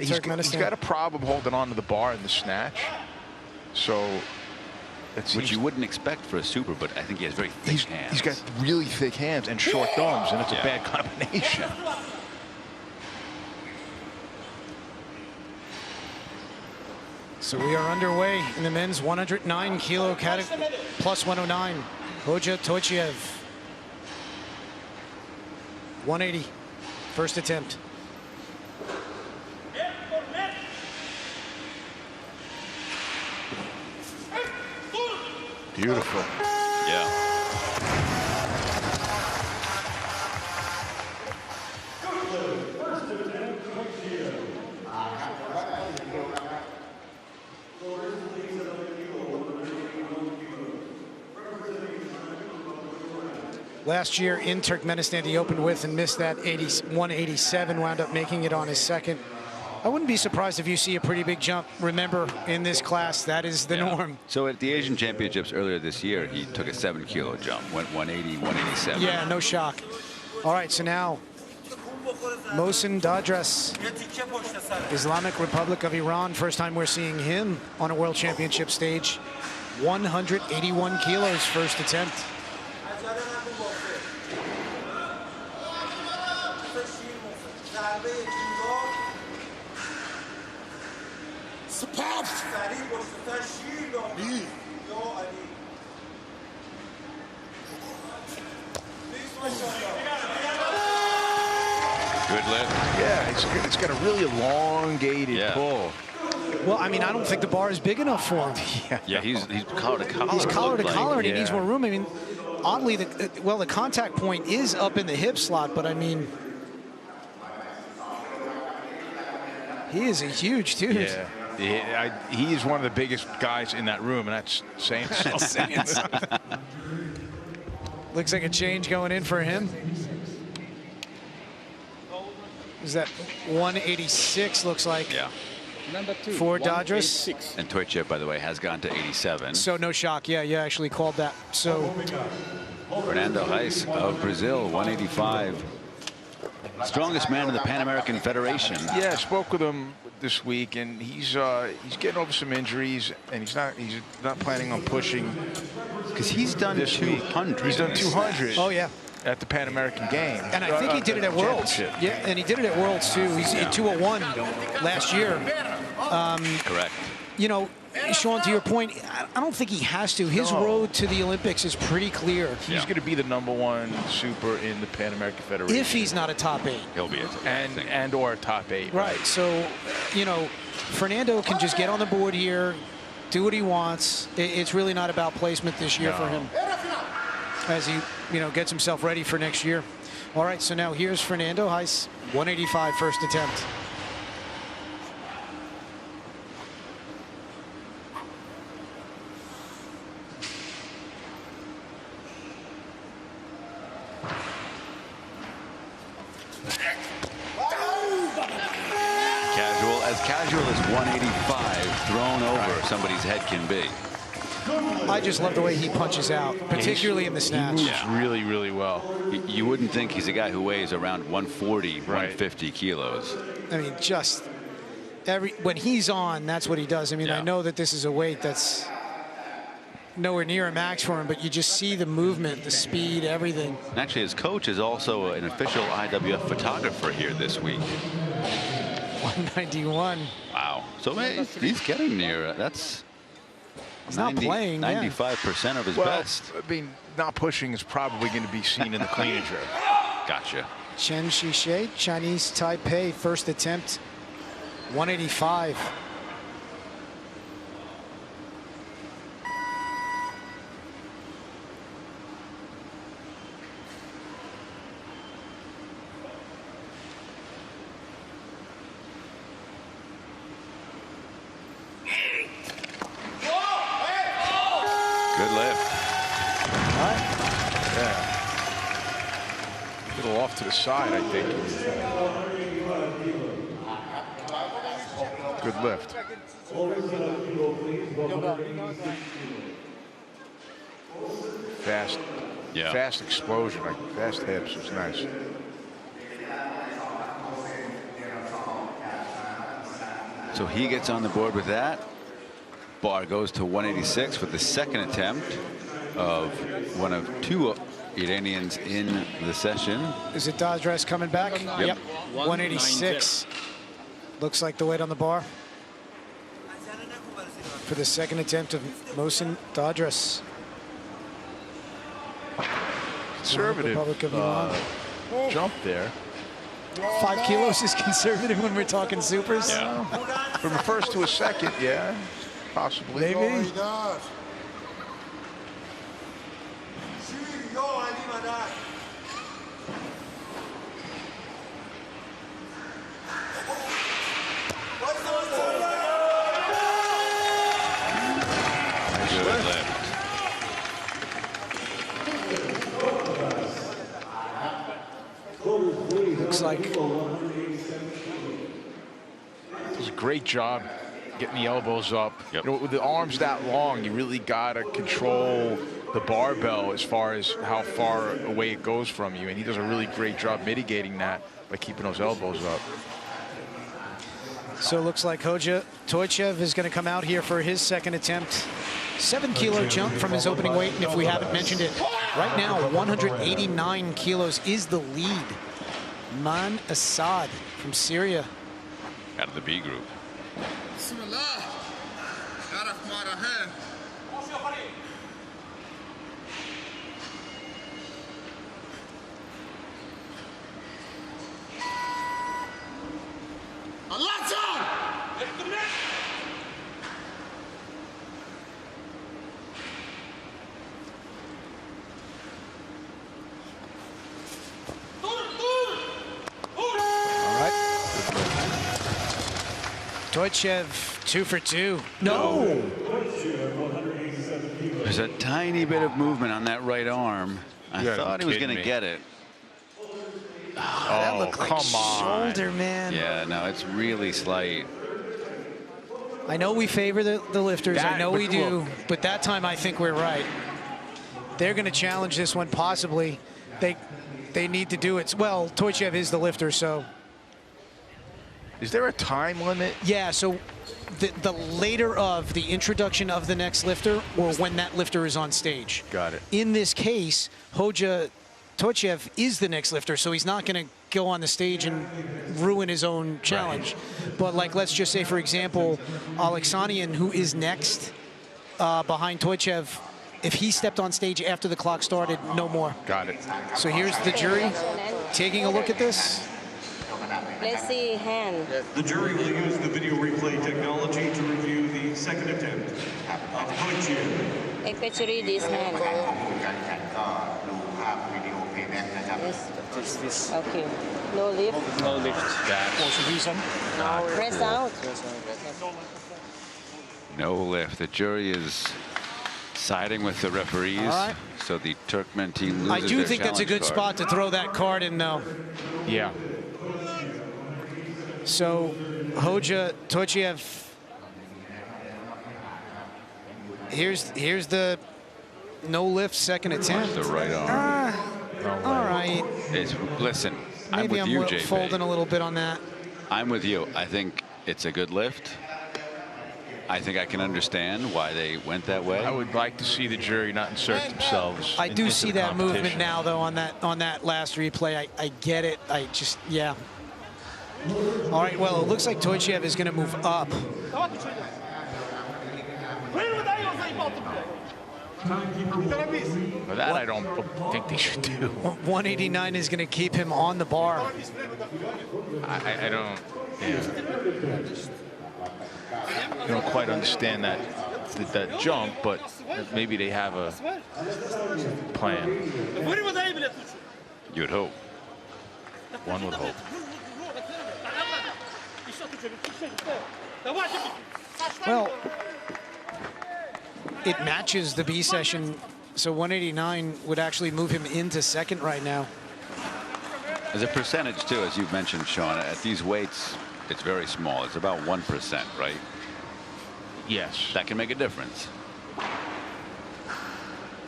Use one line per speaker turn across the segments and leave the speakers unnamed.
He's got a problem holding on to the bar in the snatch. So,
which you wouldn't expect for a super, but I think he has very thick hands.
He's got really thick hands and short thumbs, and it's a bad combination.
So we are underway in the men's 109 kilo category, plus 109. Hoja Tochiev. 180, first attempt.
Beautiful.
Yeah.
Last year in Turkmenistan, he opened with and missed that 187, wound up making it on his second. I wouldn't be surprised if you see a pretty big jump. Remember, in this class, that is the norm.
So at the Asian Championships earlier this year, he took a 7-kilo jump, went 180, 187.
Yeah, no shock. All right, so now, Mohsen Dadras, Islamic Republic of Iran. First time we're seeing him on a World Championship stage. 181 kilos, first attempt.
Good lift.
Yeah, it's got a really elongated pull.
Well, I mean, I don't think the bar is big enough for him.
Yeah, he's collar to collar.
He's collar to collar, and he needs more room. I mean, oddly, the contact point is up in the hip slot, but I mean, he is a huge dude.
Yeah, he is one of the biggest guys in that room, and that's saying something.
Looks like a change going in for him. Is that 186, looks like.
Yeah.
For Dadras.
And Tochiev, by the way, has gone to 87.
So no shock. Yeah, you actually called that. So
Fernando Reis of Brazil, 185. Strongest man in the Pan American Federation.
Yeah, I spoke with him this week, and he's getting over some injuries, and he's not planning on pushing.
Because he's done 200.
He's done 200.
Oh yeah.
At the Pan American game.
And I think he did it at Worlds. Yeah, and he did it at Worlds too. He's in 201 last year.
Correct.
You know, Sean, to your point, I don't think he has to. His road to the Olympics is pretty clear.
He's going to be the #1 super in the Pan American Federation.
If he's not a top 8.
He'll be a top 8.
And or a top 8.
Right. So, you know, Fernando can just get on the board here, do what he wants. It's really not about placement this year for him, as he, gets himself ready for next year. All right, so now here's Fernando Reis, 185 first attempt.
Casual as 185 thrown over somebody's head can be.
I just love the way he punches out, particularly in the snatch.
He moves really, really well.
You wouldn't think he's a guy who weighs around 140, 150 kilos.
I mean, just when he's on, that's what he does. I mean, I know that this is a weight that's nowhere near a max for him, but you just see the movement, the speed, everything.
Actually, his coach is also an official IWF photographer here this week.
191.
Wow. So he's getting near. That's
he's not playing.
95% of his best.
I mean, not pushing is probably going to be seen in the clean and jerk.
Gotcha.
Chen Xishe, Chinese Taipei, first attempt, 185.
Good lift.
Yeah. A little off to the side, I think. Good lift. Fast.
Yeah.
Fast explosion, like fast hips. It's nice.
So he gets on the board with that. Bar goes to 186 with the second attempt of one of two Iranians in the session.
Is it Dodres coming back? Yep. 186. Looks like the weight on the bar for the second attempt of Mohsen Dodres.
Conservative jump there.
5 kilos is conservative when we're talking supers.
Yeah. From a first to a second, yeah, possibly.
Maybe. Looks like
it was a great job getting the elbows up.
Yep.
You know, with the arms that long, you really got to control the barbell as far as how far away it goes from you. And he does a really great job mitigating that by keeping those elbows up.
So it looks like Hoja Toychev is going to come out here for his second attempt. 7-kilo jump from his opening weight, and if we haven't mentioned it, right now 189 kilos is the lead. Man Assad from Syria.
Out of the B group.
Toychev 2 for 2. No.
There's a tiny bit of movement on that right arm. I thought he was going to get it.
That looked like shoulder, man.
Yeah, no, it's really slight.
I know we favor the lifters. I know we do. But that time, I think we're right. They're going to challenge this one, possibly. They need to do it. Well, Toychev is the lifter, so.
Is there a time limit?
Yeah, so the later of the introduction of the next lifter or when that lifter is on stage.
Got it.
In this case, Hoja Toychev is the next lifter, so he's not going to go on the stage and ruin his own challenge. Right. But like, let's just say, for example, Alexanian, who is next behind Toychev, if he stepped on stage after the clock started, no more.
Got it.
So here's the jury taking a look at this.
Let's see hand.
The jury will use the video replay technology to review the second attempt of Toychev.
Especially this hand.
This.
Okay. No lift.
No lift.
No. Press out.
No lift. The jury is siding with the referees. All right. So the Turkmen team loses
I do
their
think that's a good
card.
spot to throw that card in, though.
Yeah.
So Hoja Toychev, here's the no lift second attempt.
The right arm.
All right.
Listen,
Maybe
I'm with you, JP.
Folding a little bit on that.
I'm with you. I think it's a good lift. I think I can understand why they went that way.
I would like to see the jury not insert themselves.
I do
into
see
the
that movement
competition.
now, though, on that last replay. I get it. I just, yeah. All right, well, it looks like Toychev is going to move up.
But that I don't think they should do.
189 is going to keep him on the bar.
I don't. Yeah. I don't quite understand that jump, but maybe they have a plan.
You'd hope.
One would hope.
Well, it matches the B session, so 189 would actually move him into second right now.
As a percentage, too, as you've mentioned, Sean, at these weights, it's very small. It's about 1%, right?
Yes.
That can make a difference.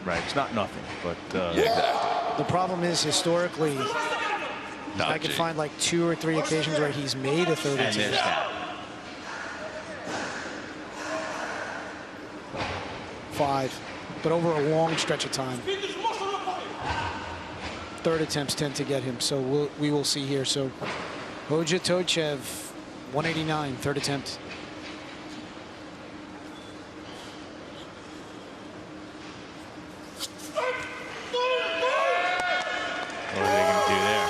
Right. It's not nothing, but
Yeah, exactly.
The problem is, historically, I could
Dodgy.
find like 2 or 3 occasions where he's made a 32.
and there's that.
5, but over a long stretch of time. Third attempts tend to get him, so we will see here. So lovchev, 189, third attempt.
What are they going to do there?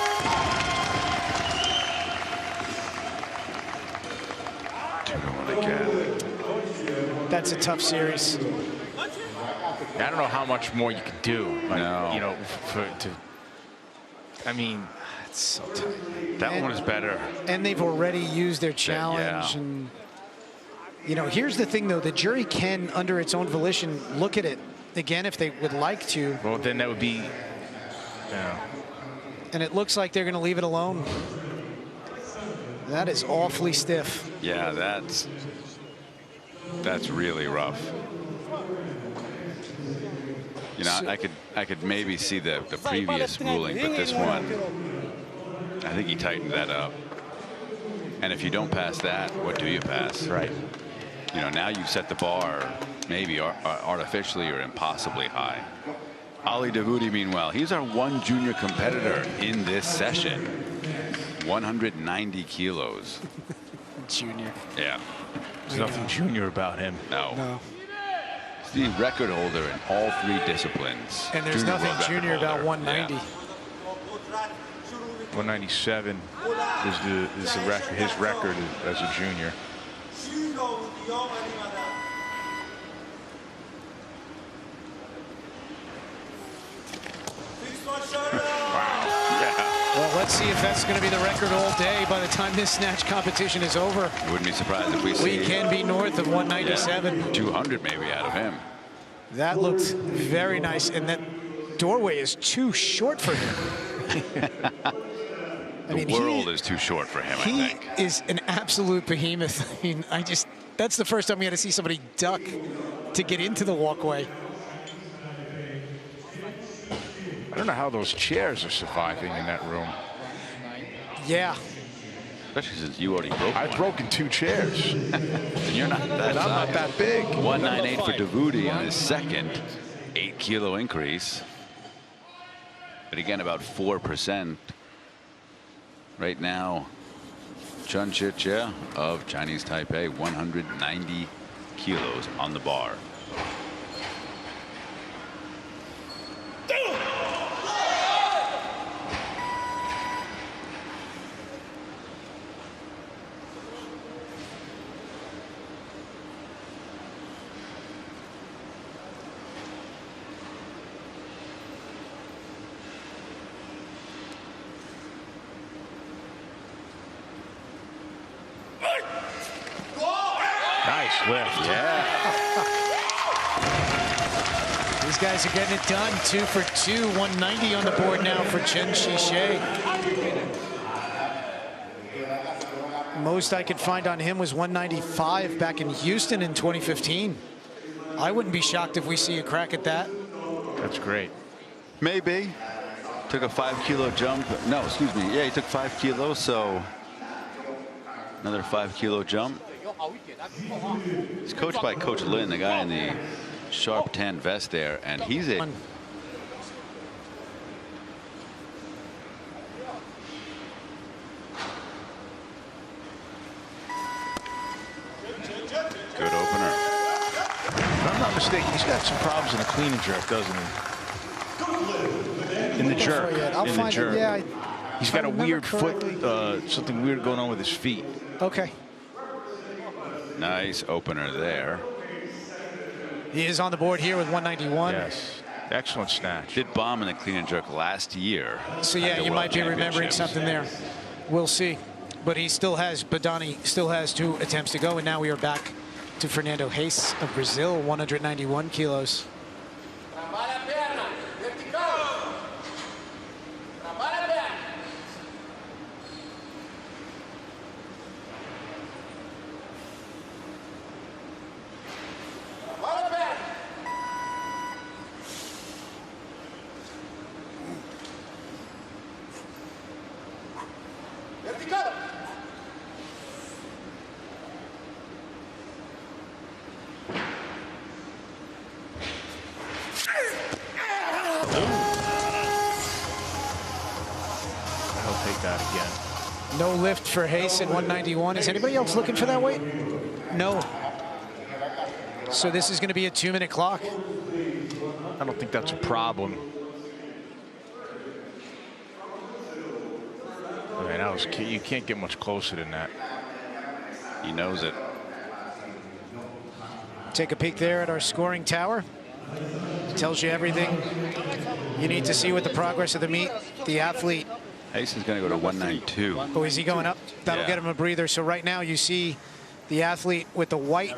That's a tough series.
I don't know how much more you could do. Like,
No.
You know, I mean,
It's so tight.
that one is better.
And they've already used their challenge.
Yeah.
And, you know, here's the thing, though. The jury can, under its own volition, look at it again if they would like to.
Well, then that would be, yeah.
And it looks like they're going to leave it alone. That is awfully stiff.
Yeah, that's really rough. You know, I could maybe see the previous ruling, but this one, I think he tightened that up. And if you don't pass that, what do you pass?
Right.
You know, now you've set the bar maybe artificially or impossibly high. Ali Davoudi, meanwhile, he's our one junior competitor in this session. 190 kilos.
Junior.
Yeah.
There's nothing junior about him.
No.
He's the record holder in all 3 disciplines.
And there's
Junior
nothing
world
junior
record
about
holder.
190.
Yeah.
197 is the record, his record as a junior.
Well, let's see if that's going to be the record all day by the time this snatch competition is over.
Wouldn't be surprised if we see.
We can be north of 197.
Yeah, 200 maybe out of him.
That looked very nice, and that doorway is too short for him.
The world is too short for him, I think.
He is an absolute behemoth. I mean, that's the first time we had to see somebody duck to get into the walkway.
I don't know how those chairs are surviving in that room.
Yeah.
Especially since you already broke
I've
one.
broken 2 chairs.
And you're not that
And I'm not
size.
that big.
198 for Davoudi on his second 8-kilo increase. But again, about 4%. Right now, peshëngritje of Chinese Taipei, 190 kilos on the bar.
Nice lift.
Yeah.
These guys are getting it done. 2 for 2, 190 on the board now for Chen Shishai. Most I could find on him was 195 back in Houston in 2015. I wouldn't be shocked if we see a crack at that.
That's great.
Maybe. Took a 5-kilo jump. No, excuse me. Yeah, he took 5 kilos, so another 5-kilo jump. He's coached by Coach Lin, the guy in the sharp tan vest there, and he's a good opener.
If I'm not mistaken, he's got some problems in the clean and jerk, doesn't he? In the jerk.
I'll
in
find
the jerk.
it. Yeah,
He's got a
remember
weird foot,
correctly.
something weird going on with his feet.
Okay.
Nice opener there.
He is on the board here with 191.
Yes. Excellent snatch.
Did bomb in the clean and jerk last year.
So
at
yeah,
the
you
World
might be remembering
Championships.
something there. We'll see. But he still has, Badani still has 2 attempts to go, and now we are back to Fernando Reis of Brazil, 191 kilos.
He'll take that again.
No lift for Hayes at 191. Is anybody else looking for that weight? No. So this is going to be a 2-minute clock.
I don't think that's a problem. I mean, that was, you can't get much closer than that.
He knows it.
Take a peek there at our scoring tower. Tells you everything you need to see with the progress of the meet. The athlete.
Hayes is going to go to 192.
Oh, is he going up? That'll
Yeah.
get him a breather. So right now you see the athlete with the white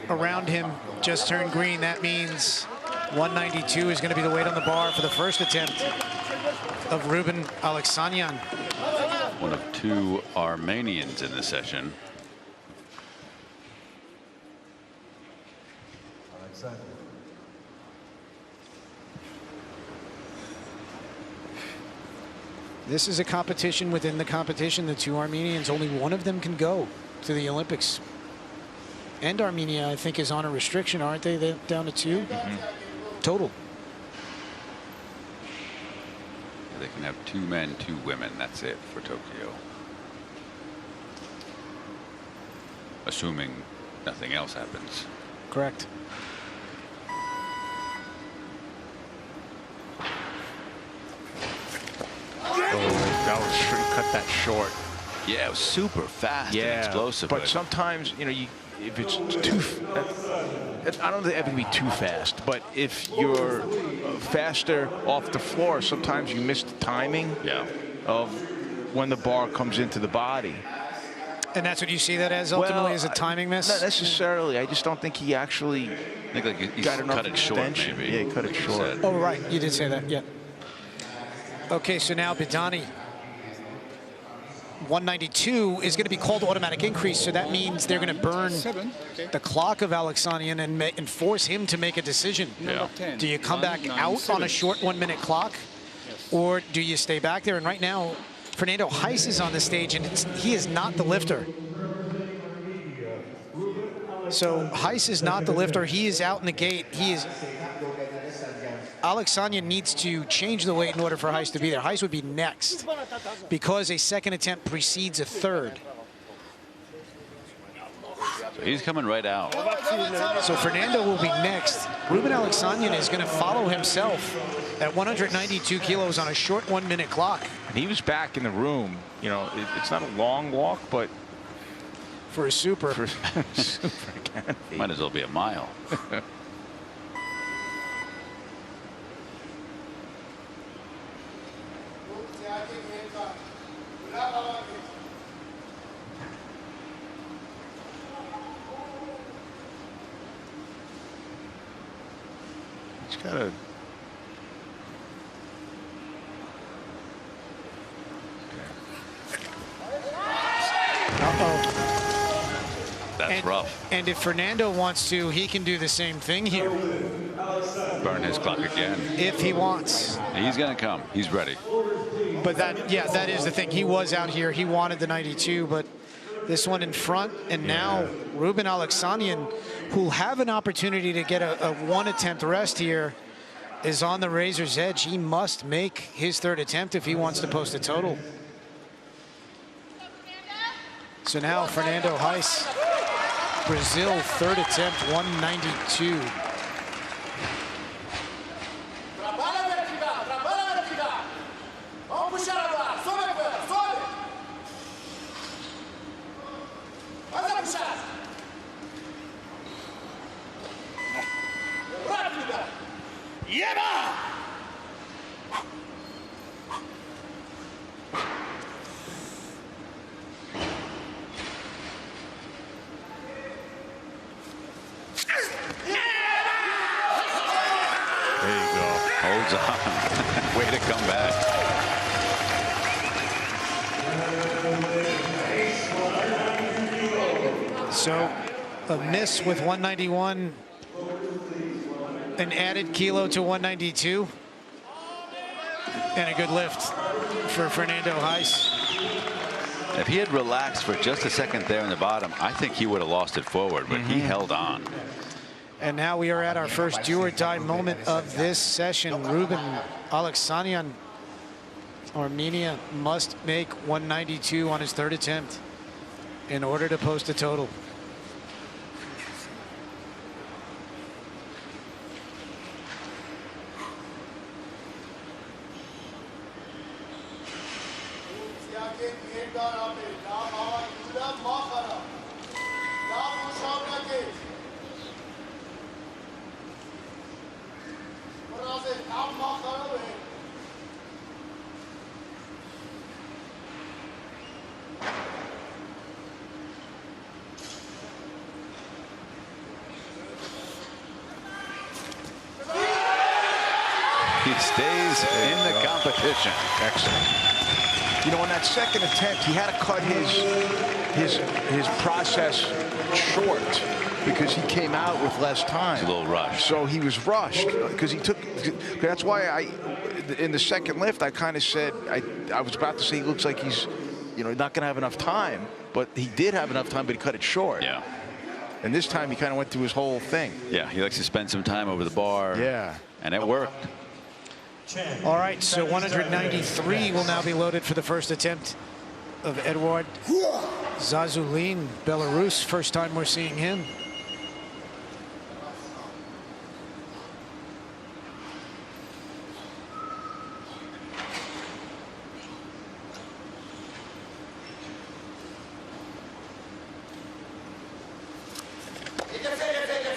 around him just turned green. That means 192 is going to be the weight on the bar for the first attempt of Ruben Alexanyan.
One of 2 Armenians in the session.
This is a competition within the competition. The 2 Armenians, only one of them can go to the Olympics. And Armenia, I think, is on a restriction, aren't they? They're down to 2 total.
They can have 2 men, 2 women. That's it for Tokyo. Assuming nothing else happens.
Correct.
That was cut that short.
Yeah, it was super fast and explosive.
But sometimes, you know, if it's too, I don't think it have to be too fast. But if you're faster off the floor, sometimes you miss the timing of when the bar comes into the body.
And that's what you see that as ultimately as a timing miss?
Not necessarily. I just don't think he actually
I think like he
got enough
cut it short,
extension.
maybe.
Yeah, he cut it short.
Oh, right. You did say that, yeah. Okay, so now Bidani. 192 is going to be called automatic increase, so that means they're going to burn the clock of Alexanian and force him to make a decision.
Yeah.
Do you come back out on a short 1-minute clock, or do you stay back there? And right now, Fernando Heiss is on the stage, and he is not the lifter. So Heiss is not the lifter. He is out in the gate. He is. Alexanian needs to change the weight in order for Heiss to be there. Heiss would be next because a second attempt precedes a third.
So he's coming right out.
So Fernando will be next. Ruben Alexanian is going to follow himself at 192 kilos on a short 1-minute clock.
And he was back in the room. You know, it's not a long walk, but
for a super.
Might as well be a mile.
He's got a.
That's rough.
And if Fernando wants to, he can do the same thing here.
Burn his clock again.
If he wants.
He's going to come. He's ready.
But that, yeah, that is the thing. He was out here. He wanted the 92, but this one in front. And now Ruben Alexanian, who'll have an opportunity to get a 1-attempt rest here, is on the razor's edge. He must make his 3rd attempt if he wants to post a total. So now Fernando Heiss, Brazil, 3rd attempt, 192.
Holds on. Way to come back.
So a miss with 191, an added kilo to 192, and a good lift for Fernando Heiss.
If he had relaxed for just a second there in the bottom, I think he would have lost it forward, but he held on.
And now we are at our first do-or-die moment of this session. Ruben Alexanian, Armenia, must make 192 on his third attempt in order to post a total.
He stays in the competition.
Excellent. You know, on that second attempt, he had to cut his process short because he came out with less time.
A little rushed.
So he was rushed because he took. That's why in the second lift, I kind of said I was about to say he looks like he's, you know, not going to have enough time, but he did have enough time, but he cut it short.
Yeah.
And this time he kind of went through his whole thing.
Yeah, he likes to spend some time over the bar.
Yeah.
And it worked.
All right, so 193 will now be loaded for the first attempt of Eduard Xiaojun, Belarus. First time we're seeing him.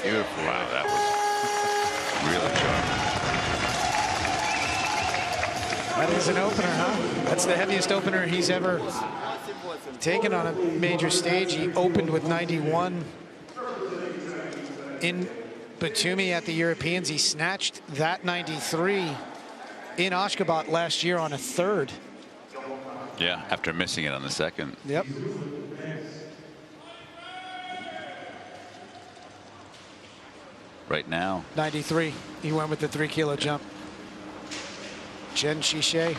Beautiful. Wow, that was really sharp.
That is an opener, huh? That's the heaviest opener he's ever taken on a major stage. He opened with 91 in Batumi at the Europeans. He snatched that 93 in Ashgabat last year on a third.
Yeah, after missing it on the second.
Yep.
Right now.
93. He went with the 3 kilo jump. Jen Shishay.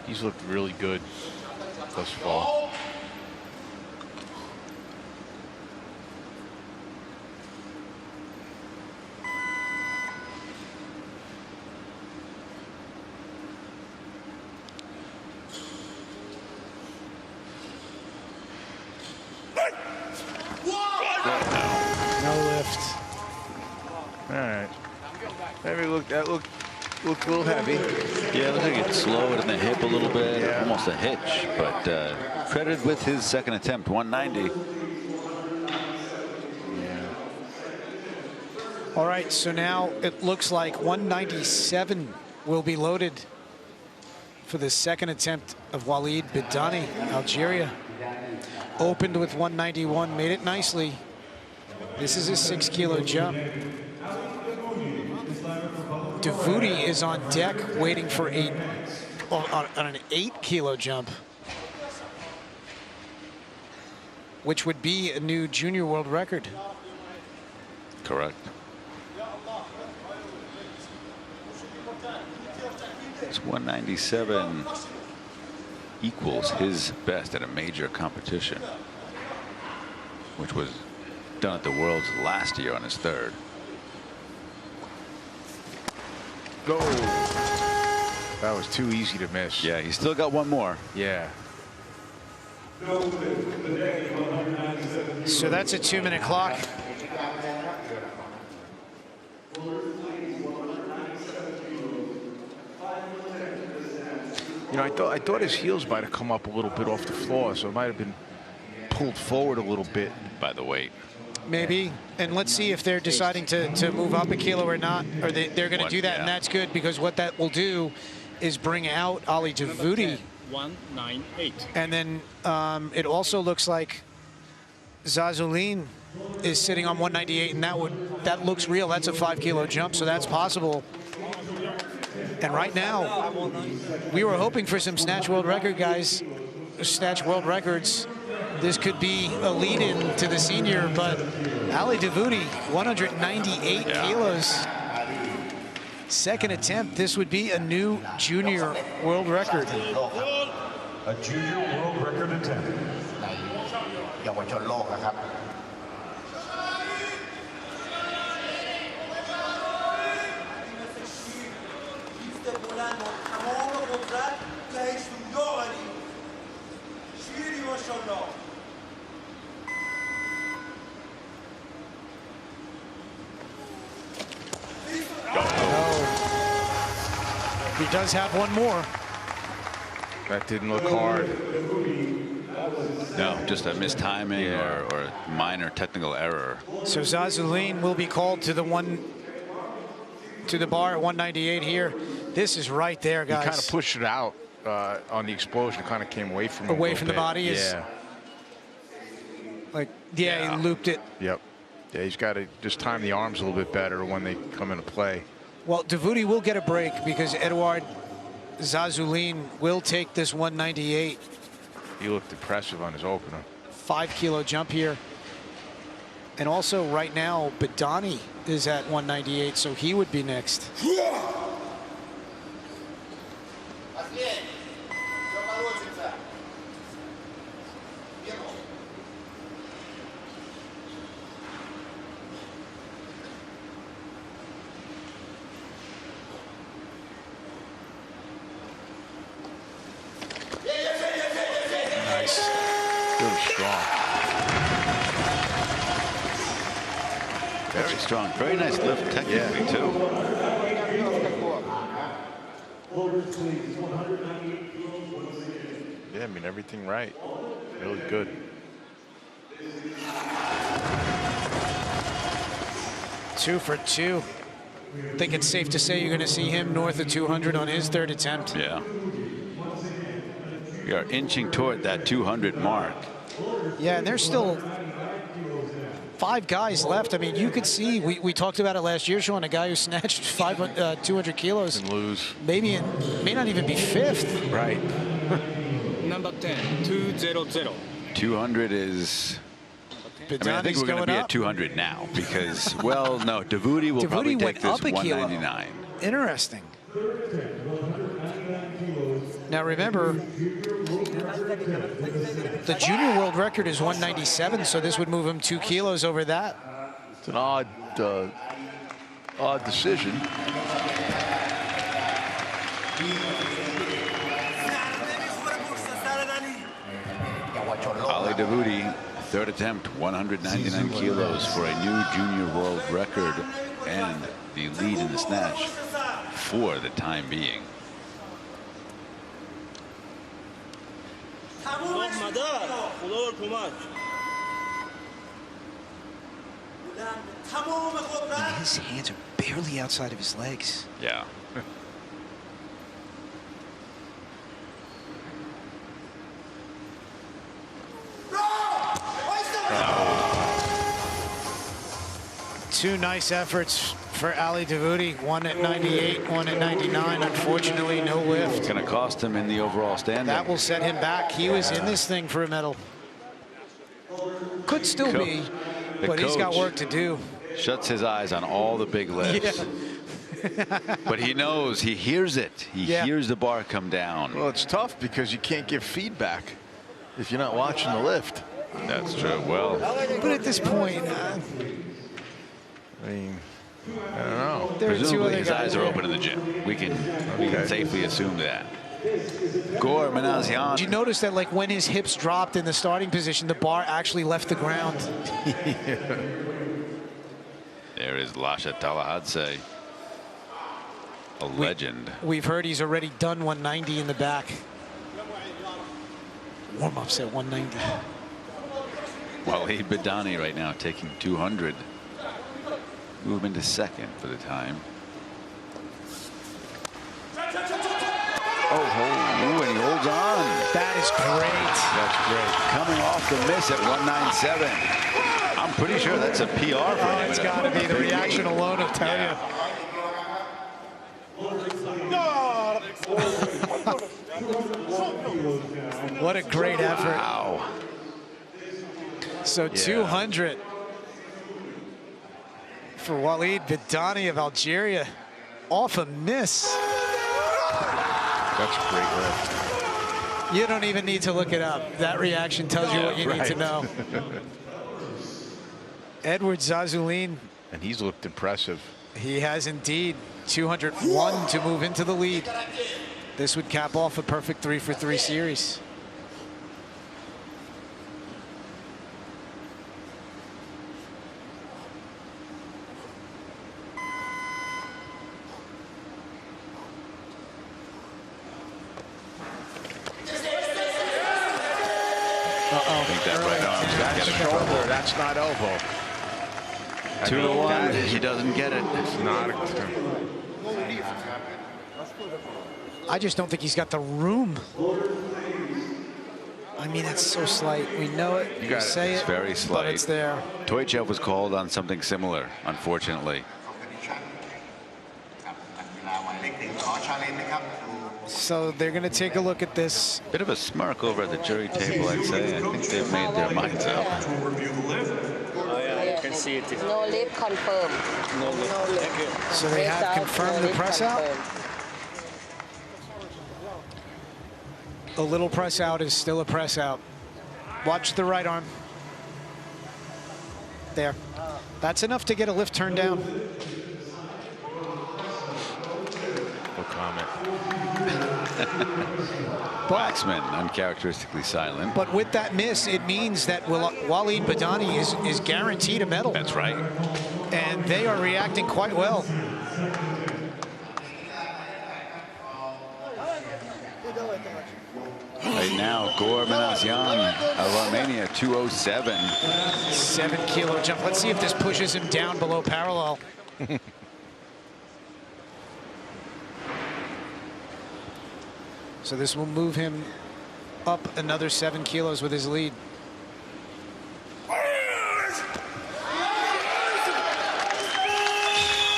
He's looked really good thus far. All right. Maybe that looked a little heavy.
Yeah, it looks like it slowed in the hip a little bit, yeah. Almost a hitch, but credited with his second attempt, 190.
Yeah.
All right, so now it looks like 197 will be loaded for the second attempt of Walid Bidani, Algeria. Opened with 191, made it nicely. This is a 6 kilo jump. Davuti is on deck waiting for on an 8 kilo jump, which would be a new junior world record.
Correct. It's 197 equals his best at a major competition, which was done at the Worlds last year on his third.
Go. That was too easy to miss.
Yeah, he's still got one more.
Yeah.
So that's a 2-minute clock.
You know, I thought his heels might have come up a little bit off the floor, so it might have been pulled forward a little bit
by the weight.
Maybe, and let's see if they're deciding to move up a kilo or not, or they're going to do that, yeah. And that's good because what that will do is bring out Ali Davuti.
198.
And then it also looks like Xiaojun is sitting on 198, and that looks real. That's a 5 kilo jump, so that's possible. And right now, we were hoping for some snatch world record guys, snatch world records. This could be a lead-in to the senior, but Ali Davuti, 198 kilos. Second attempt, this would be a new junior world record.
A junior world record attempt.
เยาวชนโลกนะครับ
He does have one more.
That didn't look hard.
No, just a mistiming or a minor technical error.
So Xiaojun will be called to the bar at 198 here. This is right there, guys.
He kind of pushed it out on the explosion. Kind of came away from him.
Away from the
bit.
body.
Yeah.
He looped it.
Yep. Yeah, he's got to just time the arms a little bit better when they come into play.
Well, Davudi will get a break because Eduard Xiaojun will take this 198.
He looked impressive on his opener.
5-kilo jump here. And also right now, Badani is at 198, so he would be next. Nice.
Really strong.
Very strong. Very nice lift technically, too.
Yeah, I mean, everything right. Really good.
Two for two. I think it's safe to say you're going to see him north of 200 on his third attempt.
Yeah. We are inching toward that 200 mark.
Yeah, and there's still 5 guys left. I mean, you could see, we talked about it last year, Sean, a guy who snatched 200 kilos.
And lose.
Maybe may not even be 5th.
Right.
Number 10, 200.
200 is... I mean, I think we're going to be at 200 now because, well, no, Davudi will probably take this 199.
Interesting. Now remember, the junior world record is 197, so this would move him 2 kilos over that.
It's an odd decision.
Ali Davudi, third attempt, 199 kilos for a new junior world record and the lead in the snatch for the time being.
And his hands are barely outside of his legs.
Yeah.
Two nice efforts for Ali Davudi. One at 98, one at 99. Unfortunately, no lift.
It's going to cost him in the overall standing.
That will set him back. He was in this thing for a medal. Could still be, but he's got work to do.
Shuts his eyes on all the big lifts.
Yeah.
But he knows, he hears it. He hears the bar come down.
Well, it's tough because you can't give feedback if you're not watching the lift.
That's true. Well,
but at this point,
I mean, I don't know.
Presumably his eyes are open in the gym. We can safely assume that. Gore Manazian.
Did you notice that, like, when his hips dropped in the starting position, the bar actually left the ground?
There is Lasha Talahadze, a legend.
We've heard he's already done 190 in the back. Warm-ups at 190.
Waleed Badani right now taking 200. Move into second for the time. Oh, and he holds on.
That is great.
That's great. Coming off the miss at 197. I'm pretty sure that's a PR for him.
It's got to be. The reaction alone will tell you. What a great effort.
Wow.
So 200 for Waleed Badani of Algeria off a miss.
That's a great lift.
You don't even need to look it up. That reaction tells you what you need to know. Edward Xiaojun.
And he's looked impressive.
He has indeed. 201 to move into the lead. This would cap off a perfect 3-for-3 series.
I think that right arm's got to get a shoulder.
That's not elbow.
2-1. He doesn't get it.
It's not a...
I just don't think he's got the room. I mean, that's so slight. We know it. You say
it's
it.
Very slight.
But it's there.
Toychev was called on something similar, unfortunately.
So they're going to take a look at this.
Bit of a smirk over at the jury table, I'd say. I think they've made their minds up.
I can see it.
No lift confirmed.
No lift.
So they have confirmed the press out. A little press out is still a press out. Watch the right arm. There. That's enough to get a lift turned down.
No comment.
Waxman, uncharacteristically silent.
But with that miss, it means that Walid Badani is guaranteed a medal.
That's right.
And they are reacting quite well.
Right now, Gor Manasyan of Armenia, 207.
7-kilo jump. Let's see if this pushes him down below parallel. So this will move him up another 7 kilos with his lead.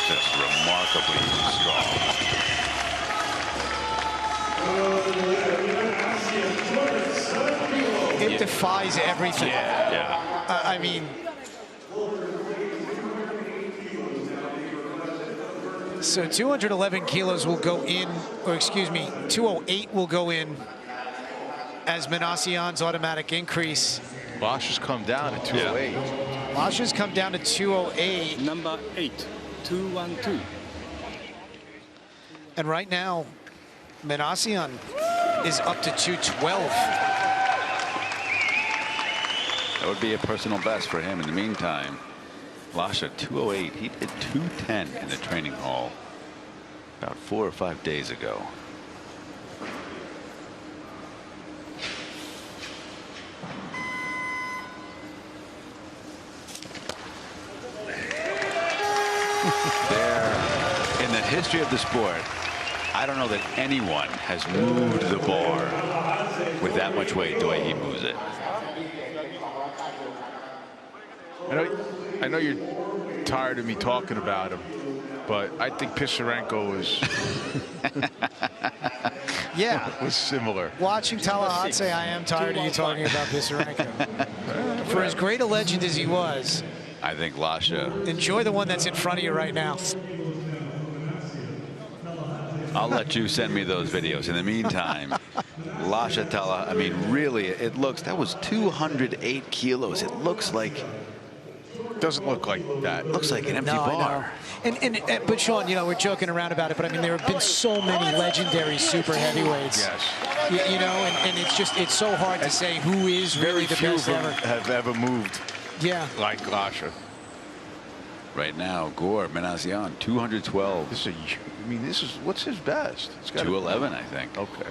Just remarkably strong.
It defies everything.
Yeah.
I mean, so 211 kilos will go in, or excuse me, 208 will go in as Manasyan's automatic increase.
Bosch has come down to 208.
Yeah. Lasha's come down to 208.
Number 8, 212.
And right now, Manasyan is up to 212.
That would be a personal best for him. In the meantime, Lasha 208. He did 210 in the training hall about 4 or 5 days ago. In the history of the sport, I don't know that anyone has moved the bar with that much weight the way he moves it.
I know you're tired of me talking about him, but I think Peshëngritje was similar.
Watching Tallahassee, I am tired of you talking about Peshëngritje. For as great a legend as he was,
I think Lasha.
Enjoy the one that's in front of you right now.
I'll let you send me those videos. In the meantime, Lasha Tala, I mean, really, it looks, that was 208 kilos. It looks like.
Doesn't look like that.
Looks like an empty bar.
But Sean, you know, we're joking around about it, but I mean, there have been so many legendary super heavyweights.
Yes.
You know, and it's just, it's so hard to say who is really the best ever.
Have ever moved.
Yeah.
Like Lasha.
Right now, Gor Manasyan, 212.
This is I mean, this is, what's his best? It's
211, I think.
Okay.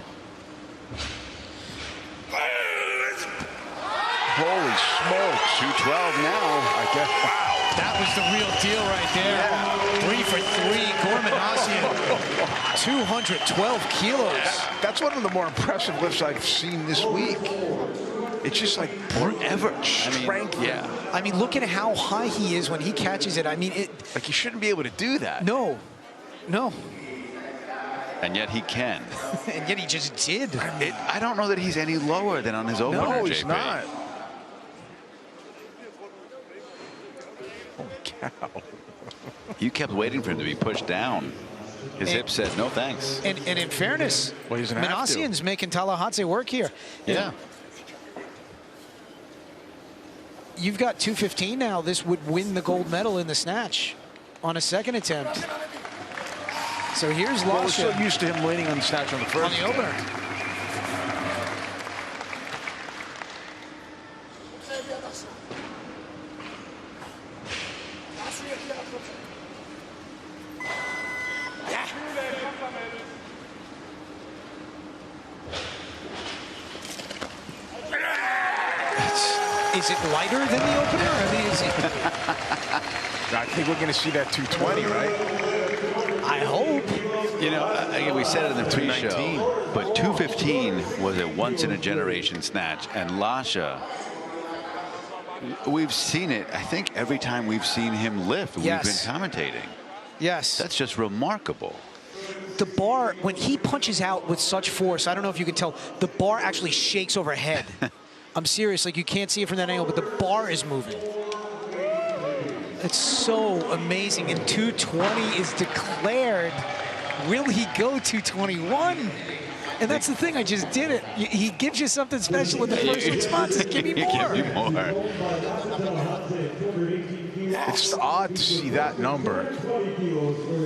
Holy smokes.
212 now.
I guess.
Wow. That was the real deal right there. Yeah. 3 for 3. Gor Manasyan, 212 kilos.
That's one of the more impressive lifts I've seen this week. It's just like forever strength.
Yeah.
I mean, look at how high he is when he catches it. I mean,
like he shouldn't be able to do that.
No. No.
And yet he can.
And yet he just did.
I don't know that he's any lower than on his opener,
No,
JP.
he's not. Holy cow.
You kept waiting for him to be pushed down. His hip said, no thanks.
And in fairness,
well, he's gonna have to.
Manassian's making Tallahatse work here.
Yeah.
You've got 2:15 now. This would win the gold medal in the snatch on a second attempt. So here's
Well, we're
Lasha
so used to him winning on the snatch on the first.
on the opener. Is it lighter than the opener? I mean, is it?
I think we're going to see that 220, right?
I hope.
You know, again, we said it in the pre-show, but 215 was a once-in-a-generation snatch, and Lasha, we've seen it, I think, every time we've seen him lift, we've been commentating.
Yes.
That's just remarkable.
The bar, when he punches out with such force, I don't know if you can tell, the bar actually shakes overhead. I'm serious, like you can't see it from that angle, but the bar is moving. It's so amazing, and 220 is declared. Will he go 221? And that's the thing, I just did it. He gives you something special in the first response. Give me more.
Give me more.
It's odd to see that number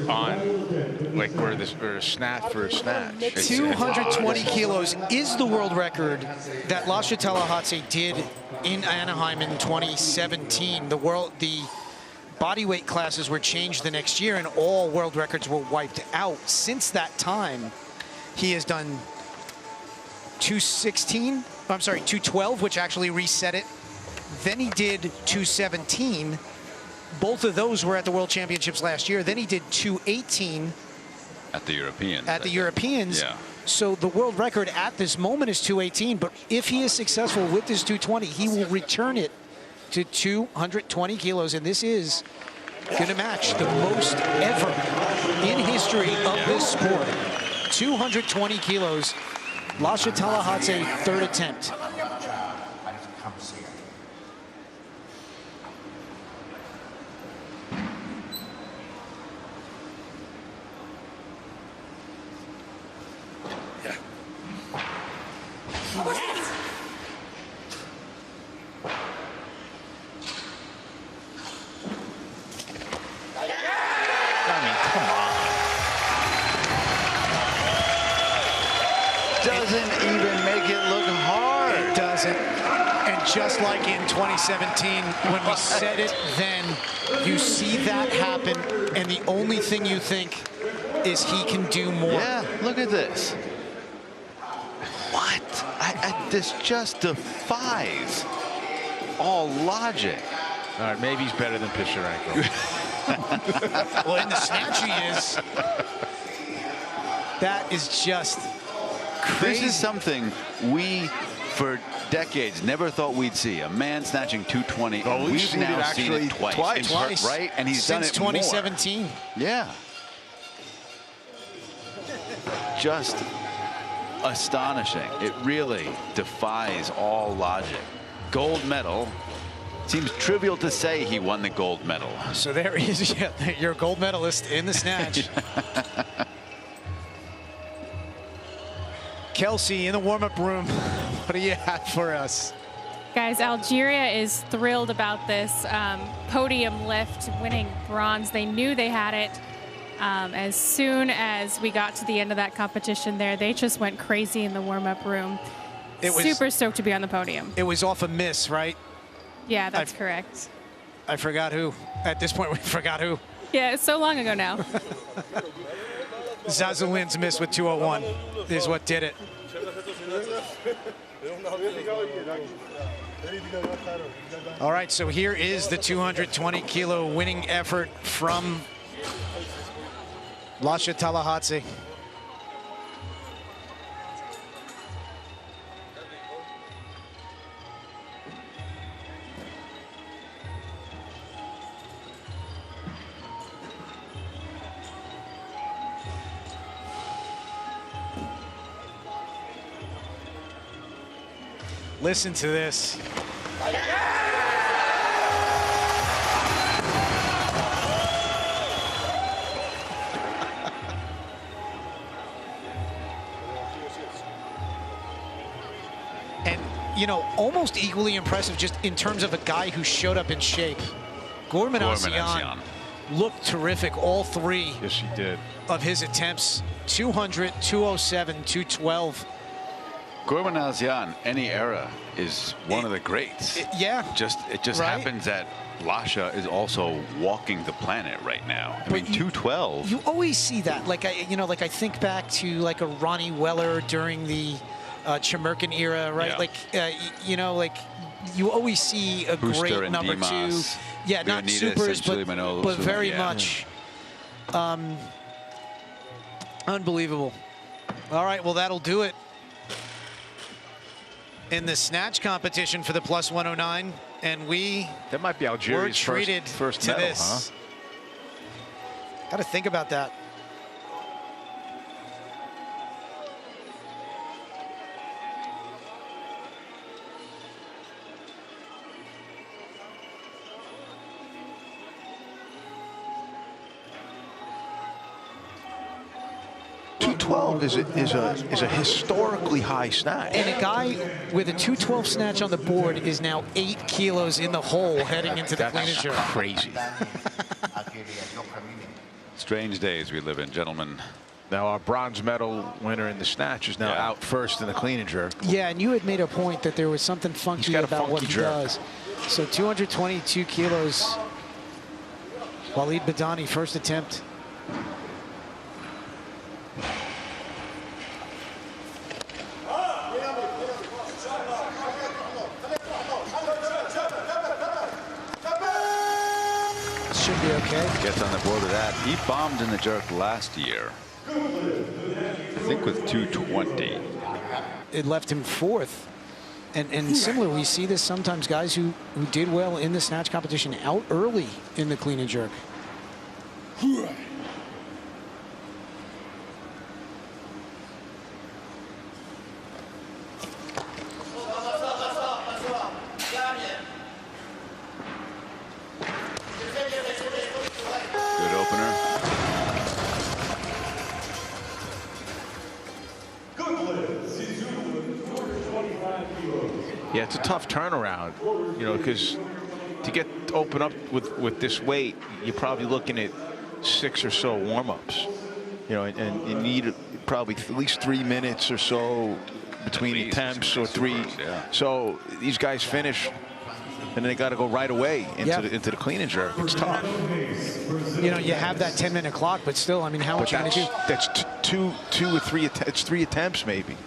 on, like, where this or a snatch for a snatch.
220 kilos is the world record that Lasha Tallahatse did in Anaheim in 2017. The body weight classes were changed the next year, and all world records were wiped out. Since that time, he has done 212, which actually reset it. Then he did 217. Both of those were at the World Championships last year. Then he did 218
at the Europeans.
At the Europeans.
Yeah.
So the world record at this moment is 218. But if he is successful with this 220, he will return it to 220 kilos. And this is going to match the most ever in history of this sport. 220 kilos. Lasha Tallahatse, third attempt.
Doesn't even make it look hard.
It doesn't. And just like in 2017, when we said it then, you see that happen, and the only thing you think is he can do more.
Yeah, look at this. What? This just defies all logic.
All right, maybe he's better than peshëngritje.
Well, in the snatch he is. That is just crazy.
This is something we, for decades, never thought we'd see. A man snatching 220.
Oh,
we've now seen it twice. Right? And he's done it
since 2017.
More. Yeah. Just astonishing. It really defies all logic. Gold medal. Seems trivial to say he won the gold medal.
So there he is. Yeah, you're a gold medalist in the snatch. Kelsey, in the warm-up room, what do you have for us?
Guys, Algeria is thrilled about this podium lift, winning bronze. They knew they had it. As soon as we got to the end of that competition there, they just went crazy in the warm-up room. Super stoked to be on the podium.
It was off a miss, right?
Yeah, that's correct.
I forgot who. At this point, we forgot who.
Yeah, it's so long ago now.
Zazulin's miss with 201 is what did it. All right, so here is the 220 kilo winning effort from Lasha Tallahatse. Listen to this. you know, almost equally impressive just in terms of a guy who showed up in shape. Gormanasyan looked terrific, all three.
Yes, he did.
Of his attempts, 200, 207, 212.
Gormanasyan, any era, is one of the greats.
Yeah.
It just
right?
happens that Lasha is also walking the planet right now. I mean, 212.
You always see that. Like I think back to like a Ronnie Weller during the Chamerkin era, right? Yeah. Like you always see a
Booster
great number
Dimas,
2. Yeah, not
Leonidas,
supers, but very much unbelievable. All right, well that'll do it in the snatch competition for the plus 109, and
that might be Algeria's first medal,
this. Got to think about that.
Is a historically high snatch.
And a guy with a 212 snatch on the board is now 8 kilos in the hole heading into the clean and jerk.
That's crazy.
Strange days we live in, gentlemen.
Now our bronze medal winner in the snatch is now out first in the clean and jerk.
Yeah, and you had made a point that there was something funky about what he does. So 222 kilos. Walid Badani, first attempt. Should be okay.
Gets on the board with that. He bombed in the jerk last year. I think with 220.
It left him 4th. And similar, we see this sometimes, guys who did well in the snatch competition out early in the clean and jerk.
Yeah, it's a tough turnaround, you know, because to open up with this weight, you're probably looking at 6 or so warm-ups, you know, and you need probably at least 3 minutes or so between attempts, or 3.
Yeah.
So these guys finish, and they got to go right away into the clean and jerk. It's tough.
You know, you have that 10-minute clock, but still, I mean, how much are you going to do?
That's two or three. It's 3 attempts maybe.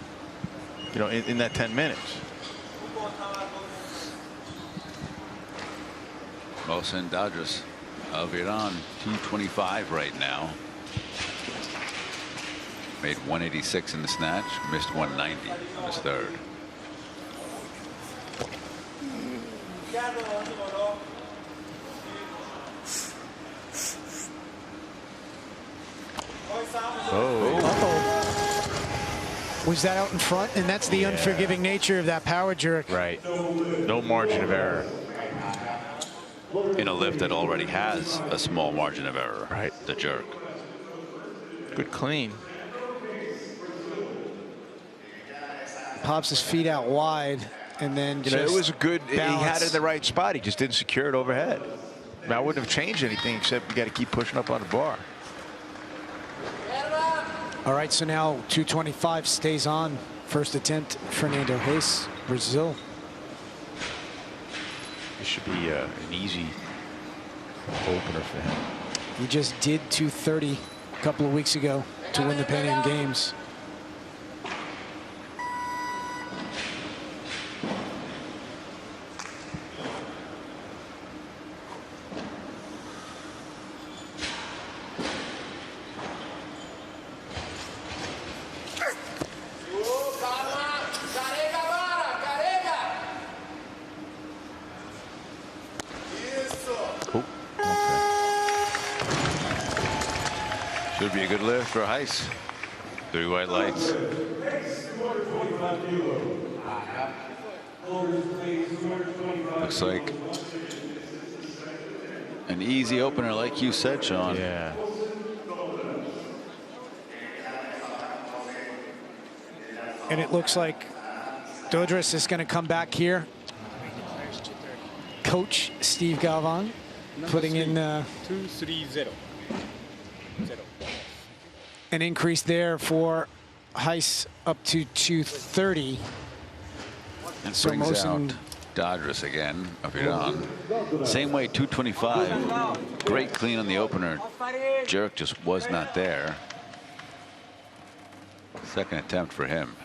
You know, in that 10 minutes.
Mohsen Dadras of Iran, 225 right now. Made 186 in the snatch, missed 190 in his third.
Was that out in front? And that's the unforgiving nature of that power jerk.
Right. No margin of error.
In a lift that already has a small margin of error.
Right.
The jerk.
Good clean.
Pops his feet out wide, and then
it was a good.
Balance.
He had it in the right spot. He just didn't secure it overhead. I mean, I wouldn't have changed anything except you got to keep pushing up on the bar.
All right, so now 225 stays on. First attempt, Fernando Reis, Brazil.
This should be an easy opener for him.
He just did 230 a couple of weeks ago to win the Pan Am Games.
Should be a good lift for Heiss. 3 white lights. Looks like an easy opener, like you said, Sean.
Yeah.
And it looks like Dodris is going to come back here. Coach Steve Galvan putting in
230.
an increase there for Heiss up to 230.
And
So
brings out
Mosen-
Dodris again of Iran. Same way, 225. Great clean on the opener. Jerk just was not there. Second attempt for him.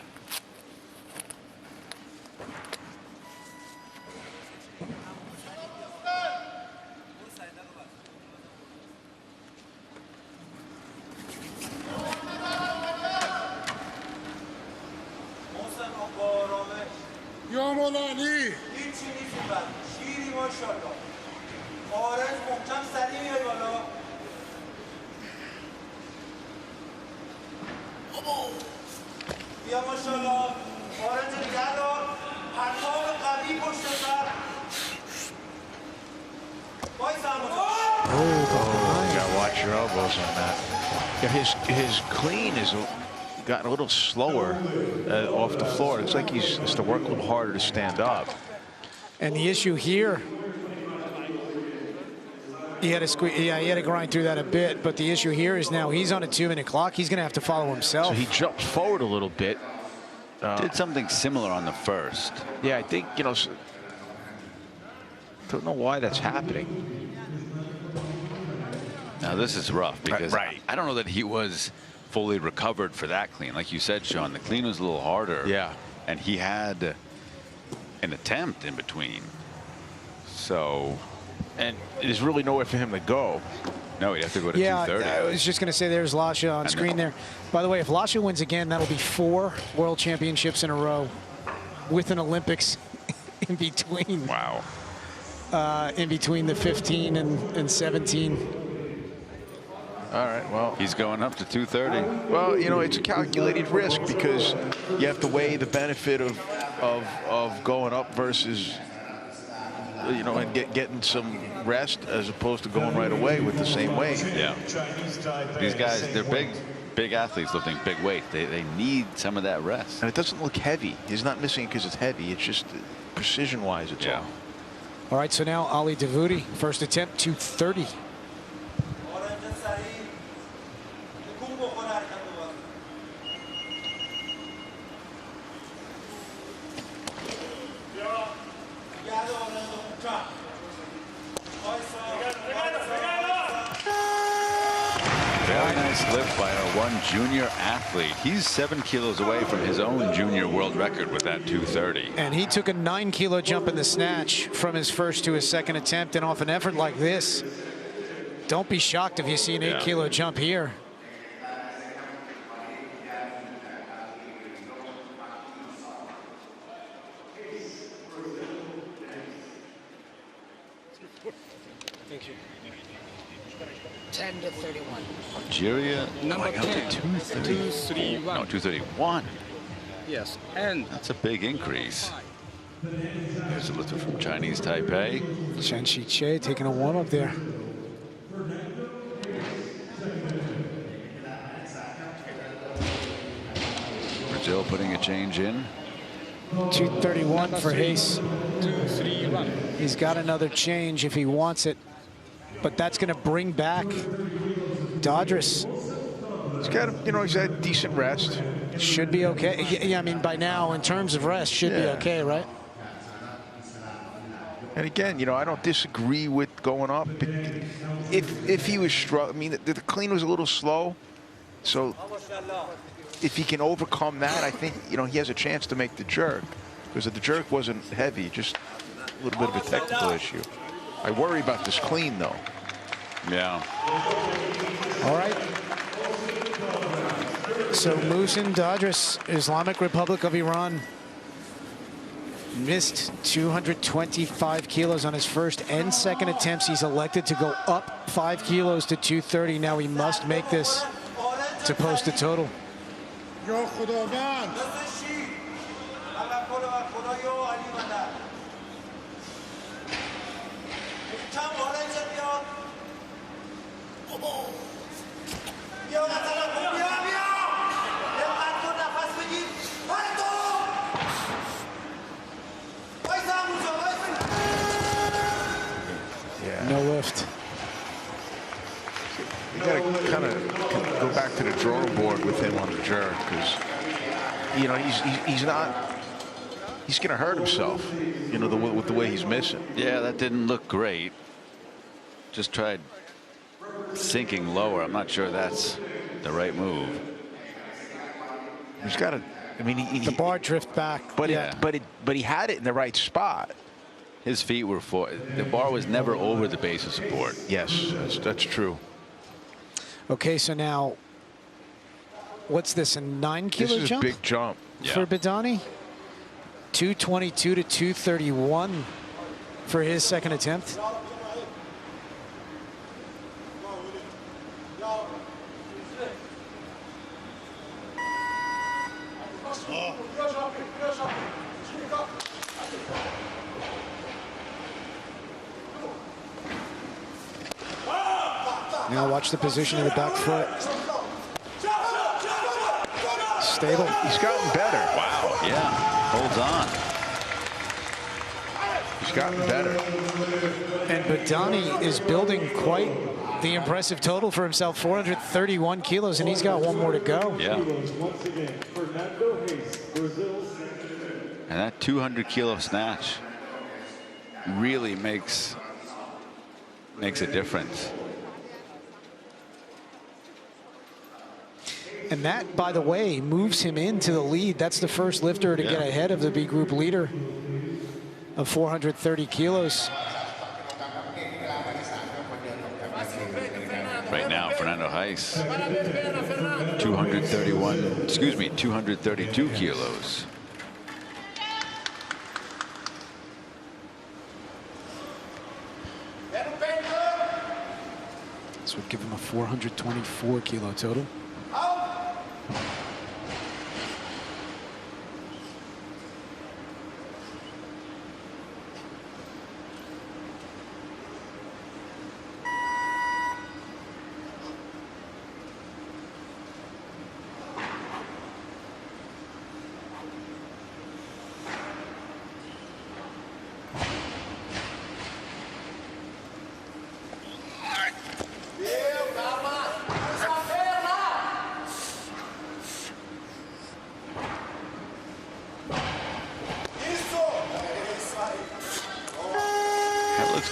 Your elbows on that. Yeah, his clean is gotten a little slower off the floor. It's like he's has to work a little harder to stand up.
And the issue here, he had to squeeze, yeah, he had to grind through that a bit. But the issue here is now he's on a 2-minute clock. He's going to have to follow himself.
So he jumped forward a little bit.
Did something similar on the first.
Yeah, I think, you know, don't know why that's happening.
Now this is rough because
Right.
I don't know that he was fully recovered for that clean. Like you said, Sean, the clean was a little harder.
Yeah.
And he had an attempt in between. So.
And there's really nowhere for him to go.
No, he'd have to go to
Yeah,
230.
I was just going to say there's Lasha on screen there. By the way, if Lasha wins again, that'll be 4 World Championships in a row with an Olympics in between.
Wow.
In between the 15 and 17.
All right, well.
He's going up to 230.
Well, you know, it's a calculated risk because you have to weigh the benefit of going up versus, you know, and getting some rest as opposed to going right away with the same weight.
Yeah. These guys, they're big athletes lifting big weight. They need some of that rest.
And it doesn't look heavy. He's not missing it because it's heavy. It's just precision-wise, it's all.
All right, so now Ali Dawoodi, first attempt, 230.
Very nice lift by our one junior athlete. He's 7 kilos away from his own junior world record with that 230.
And he took a 9-kilo jump in the snatch from his first to his second attempt, and off an effort like this, don't be shocked if you see an 8-kilo jump here.
Thank you. 10 to 31.
Algeria
Number
going up to
10.
230.
231.
No, 231.
Yes, and
That's a big increase. Here's a lifter from Chinese Taipei.
Chen Shi taking a warm-up there.
Brazil putting a change in.
231 for Hayes.
231.
He's got another change if he wants it, but that's going to bring back Dodris.
He's got, you know, he's had decent rest.
Should be okay. Yeah, I mean, by now, in terms of rest, should be okay, right?
And again, you know, I don't disagree with going up. If he was struggling, I mean, the clean was a little slow, so if he can overcome that, I think, you know, he has a chance to make the jerk. Because the jerk wasn't heavy, just a little bit of a technical issue. I worry about this clean, though.
Yeah.
All right. So Muhsin Dodris, Islamic Republic of Iran, missed 225 kilos on his first and second attempts. He's elected to go up 5 kilos to 230. Now he must make this to post a total. No lift.
You got to kind of go back to the drawing board with him on the jerk, because you know he's not. He's going to hurt himself, you know, with the way he's missing.
Yeah, that didn't look great. Just tried sinking lower. I'm not sure that's the right move.
He's got to. I mean,
the bar drift back,
but
yeah.
but he had it in the right spot.
His feet were the bar was never over the base of support.
Yes, that's true.
Okay, so now, what's this, a 9 kilo
This is
jump?
a big jump
for Badani. 222 to 231 for his second attempt. Now watch the position of the back foot. Stable.
He's gotten better.
Wow. Yeah. Holds on.
He's gotten better.
And Badani is building quite the impressive total for himself, 431 kilos, and he's got one more to go.
Yeah. And that 200 kilo snatch really makes a difference.
And that, by the way, moves him into the lead. That's the first lifter to get ahead of the B group leader of 430 kilos.
Right now, Fernando Heiss, 232 kilos.
This would give him a 424 kilo total.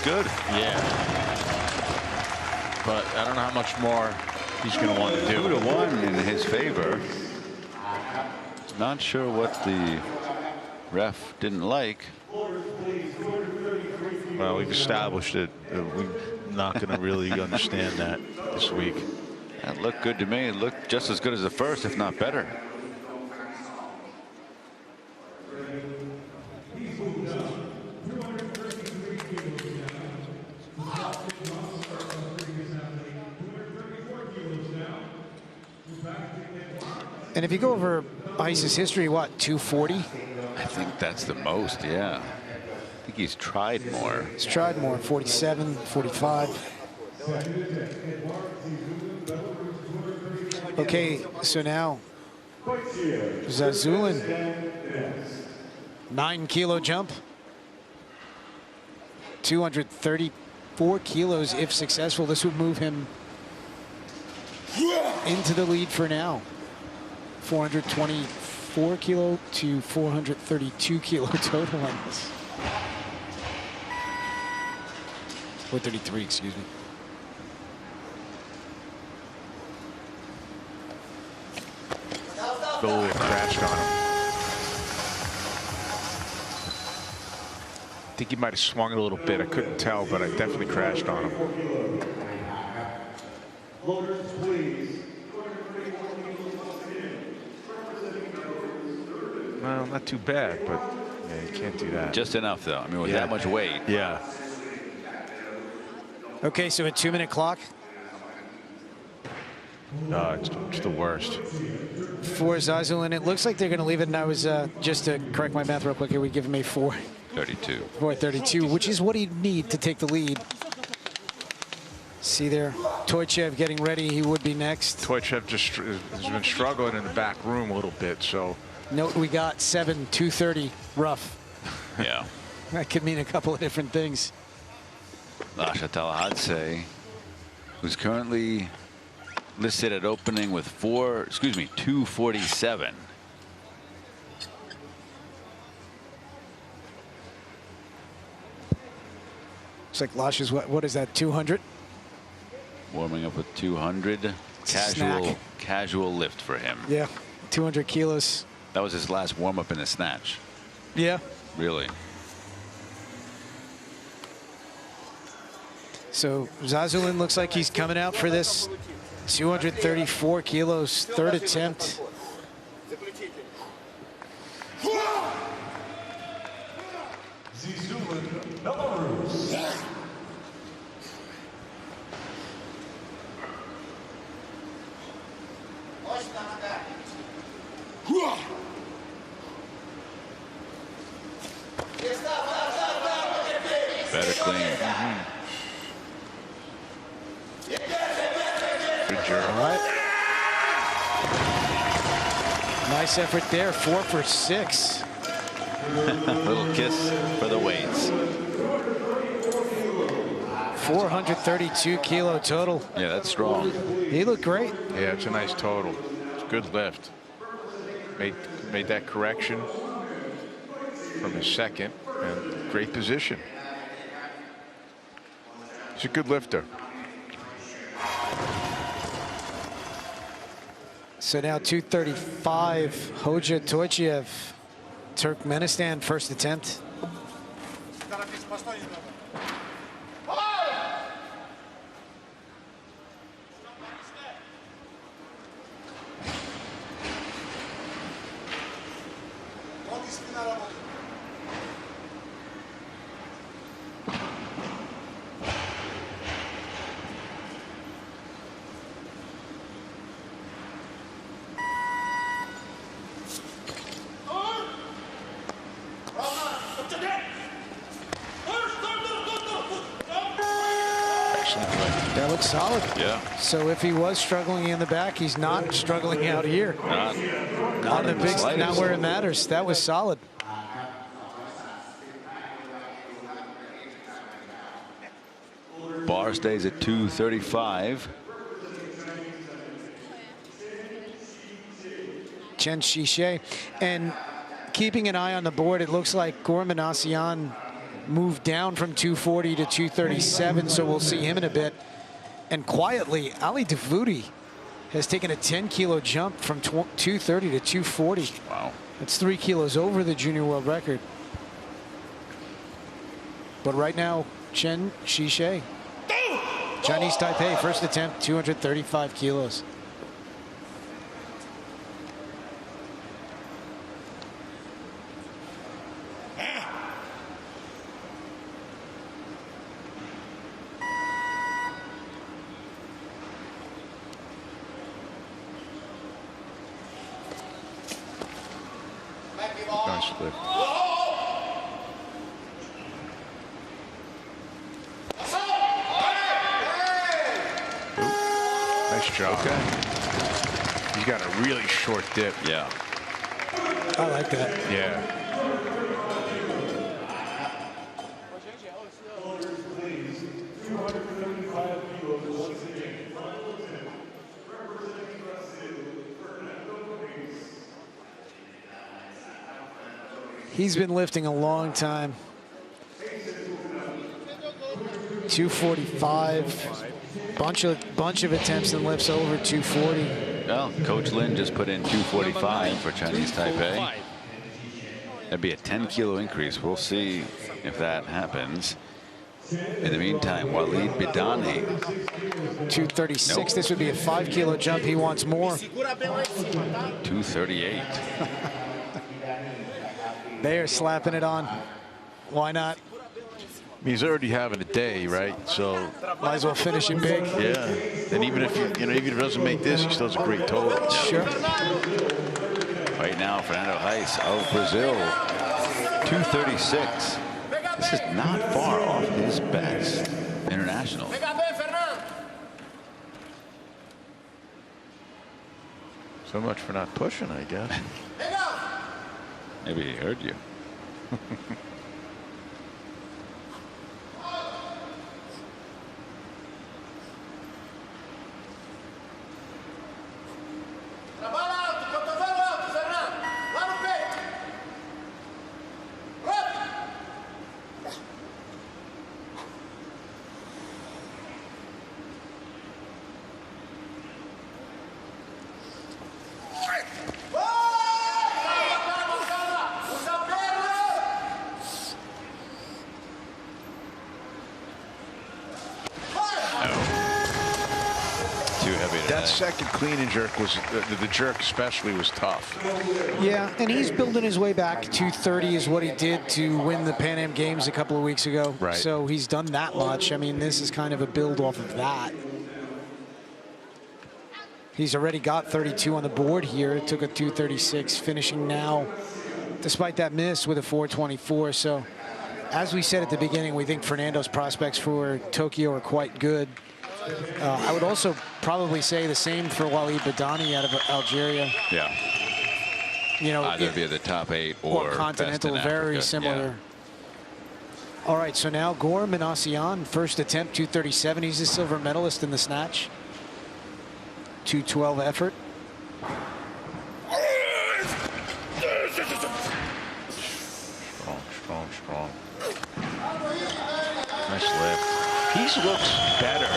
Good.
Yeah. But I don't know how much more he's going to want to do.
2-1 in his favor. Not sure what the ref didn't like.
Well, we've established it. We're not going to really understand that this week.
That looked good to me. It looked just as good as the first, if not better.
And if you go over Heiss's history, what, 240?
I think that's the most, yeah. I think he's tried more.
He's tried more, 47, 45. Okay, so now Xiaojun, 9 kilo jump, 234 kilos if successful. This would move him into the lead for now. 424 kilo to 432 kilo total on this. 433, excuse me.
Oh, it crashed on him. I think he might have swung it a little bit. I couldn't tell, but I definitely crashed on him.
Loaders, please.
Well, not too bad, but yeah, you can't do that.
Just enough, though. I mean, with that much weight.
Yeah.
Okay, so a 2-minute clock.
No, it's the worst.
For Xiaojun, it looks like they're going to leave it. And I was just to correct my math real quick here, we give him a 432, which is what he'd need to take the lead. See there, Toychev getting ready. He would be next.
Toychev just has been struggling in the back room a little bit, so.
Note we got 230 rough.
Yeah.
That could mean a couple of different things.
Xiaojun, who's currently listed at opening with 247.
Looks like Lash is what is that, 200?
Warming up with 200. Casual lift for him.
Yeah, 200 kilos.
That was his last warm up in the snatch.
Yeah.
Really.
So Xiaojun looks like he's coming out for this 234 kilos, third attempt.
Better clean.
Good job.
All right. Nice effort there, 4 for 6.
Little kiss for the weights.
432 kilo total.
Yeah, that's strong.
He looked great.
Yeah, it's a nice total. It's a good lift. Made that correction from his second, and great position. He's a good lifter.
So now 235, Hoja Toychev, Turkmenistan, first attempt. That looks solid.
Yeah.
So if he was struggling in the back, he's not struggling out here.
Not
On the big, not where it matters. That was solid.
Bar stays at 235.
Chen Shishe. And keeping an eye on the board, it looks like Gorman Asian moved down from 240 to 237, so we'll see him in a bit. And quietly, Ali Davuti has taken a 10-kilo jump from 230 to 240.
Wow.
That's 3 kilos over the junior world record. But right now, Chen Shishe, Chinese Taipei, first attempt, 235 kilos.
Nice lift. Nice job. Okay. He's got a really short dip.
Yeah.
I like that.
Yeah.
He's been lifting a long time. 245. Bunch of attempts and lifts over 240.
Well, Coach Lin just put in 245 for Chinese Taipei. That'd be a 10-kilo increase. We'll see if that happens. In the meantime, Walid Bidani.
236.
Nope.
This would be a 5-kilo jump. He wants more.
238.
They are slapping it on. Why not?
He's already having a day, right? So
might as well finish it big.
Yeah, and even if even if he doesn't make this, he still has a great total.
Sure.
Right now, Fernando Reis of Brazil, 236. This is not far off his best international.
So much for not pushing, I guess.
Maybe he heard you.
That second clean and jerk was, the jerk especially was tough.
Yeah, and he's building his way back. 230 is what he did to win the Pan Am Games a couple of weeks ago.
Right.
So he's done that much. I mean, this is kind of a build off of that. He's already got 32 on the board here. It took a 236, finishing now, despite that miss, with a 424. So, as we said at the beginning, we think Fernando's prospects for Tokyo are quite good. I would also probably say the same for Walid Badani out of Algeria.
Yeah.
You know,
either be at the top 8 or
continental,
best in
very
Africa.
similar.
Yeah.
All right, so now Gorm Minassian, first attempt, 237. He's a silver medalist in the snatch. 212 effort.
Strong. Nice lift. He looks better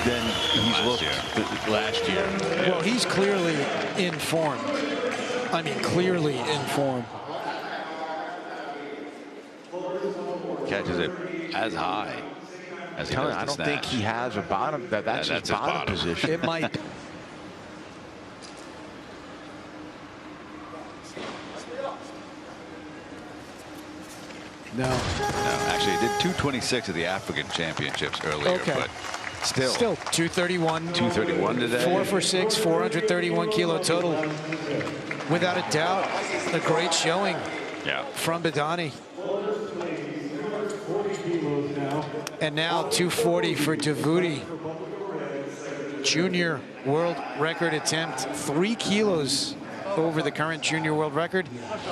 than he's looked last year. Yeah.
Well, he's clearly in form. I mean, clearly in form.
Catches it as high as he does
I
the
don't
snatch.
think he has a bottom. That's his bottom position.
It might. No,
actually, he did 226 at the African Championships earlier,
Okay.
but still
231.
231 today.
4 for 6, 431 kilo total. Without a doubt, a great showing from Badani. And now 240 for Davoudi. Junior world record attempt, 3 kilos over the current junior world record,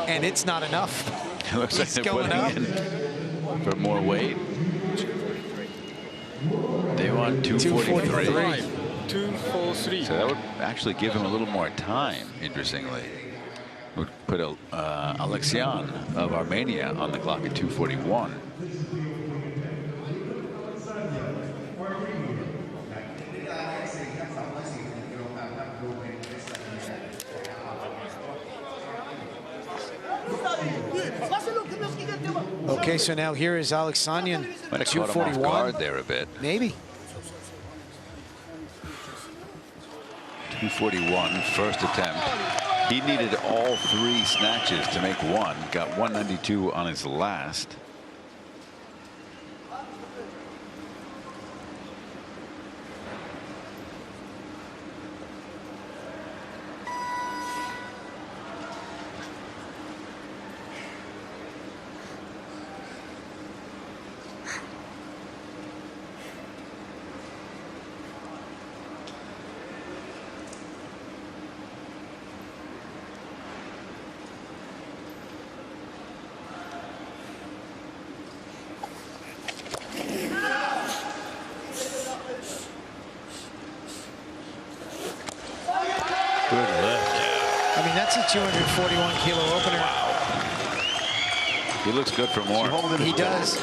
and it's not enough.
It looks like they're
going
putting
up.
in for more weight. They want 243.
243.
So that would actually give him a little more time, interestingly. Would put Alexian of Armenia on the clock at 241.
Okay, so now here is Alexanian,
Might have caught him off
241.
guard there a bit.
Maybe.
241, first attempt. He needed all 3 snatches to make one. Got 192 on his last.
I mean, that's a 241 kilo opener.
He looks good for more.
He does.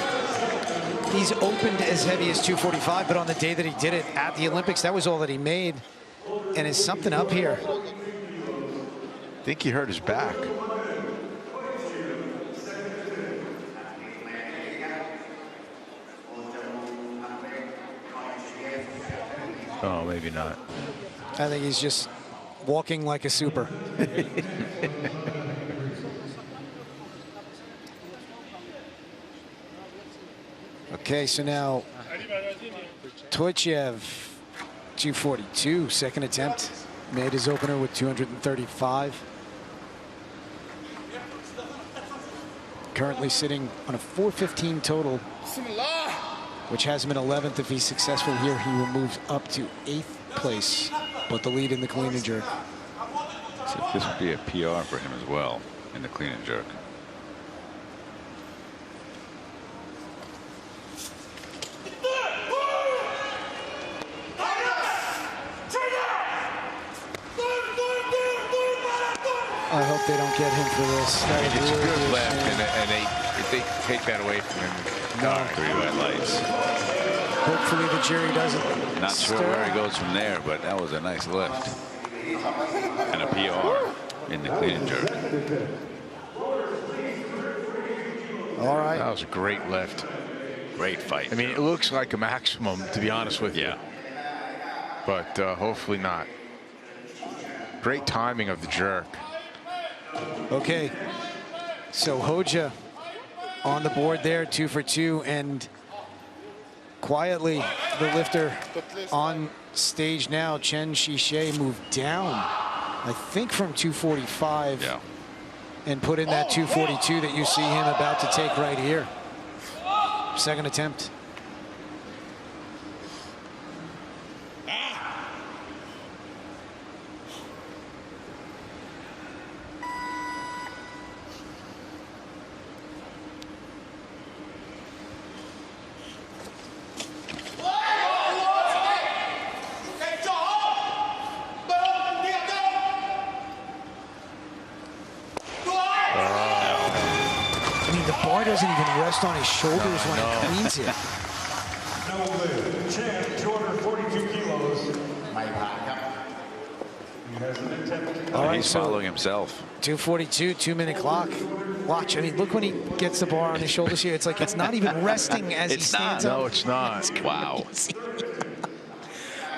He's opened as heavy as 245, but on the day that he did it at the Olympics, that was all that he made. And is something up here?
I think he hurt his back. Oh, maybe not.
I think he's just walking like a super. Okay, so now Toychev, 242, second attempt. Made his opener with 235. Currently sitting on a 415 total, which has him in 11th. If he's successful here, he will move up to 8th place, but the lead in the clean and jerk.
So this would be a PR for him as well in the clean and jerk.
I hope they don't get him for this. That would
It's a
really
good
be
left,
shame.
and if they take that away from him,
No.
3 red lights.
Hopefully the jury doesn't.
Not sure where he goes from there, but that was a nice lift. And a PR in the clean and jerk.
All right.
that was a great lift.
Great fight.
I mean, it looks like a maximum, to be honest with you.
Yeah.
but hopefully not. Great timing of the jerk.
Okay, so Hoja on the board there, 2 for 2, and quietly the lifter on stage now, Chen Xishe, moved down, I think from 245, and put in that 242 that you see him about to take right here. Second attempt. Doesn't even rest on his shoulders when he cleans it.
Champ, 242 kilos.
All right,
he's following himself.
242, 2-minute clock. Watch, I mean, look when he gets the bar on his shoulders here. It's like it's not even resting as he stands up.
No, it's not.
Wow.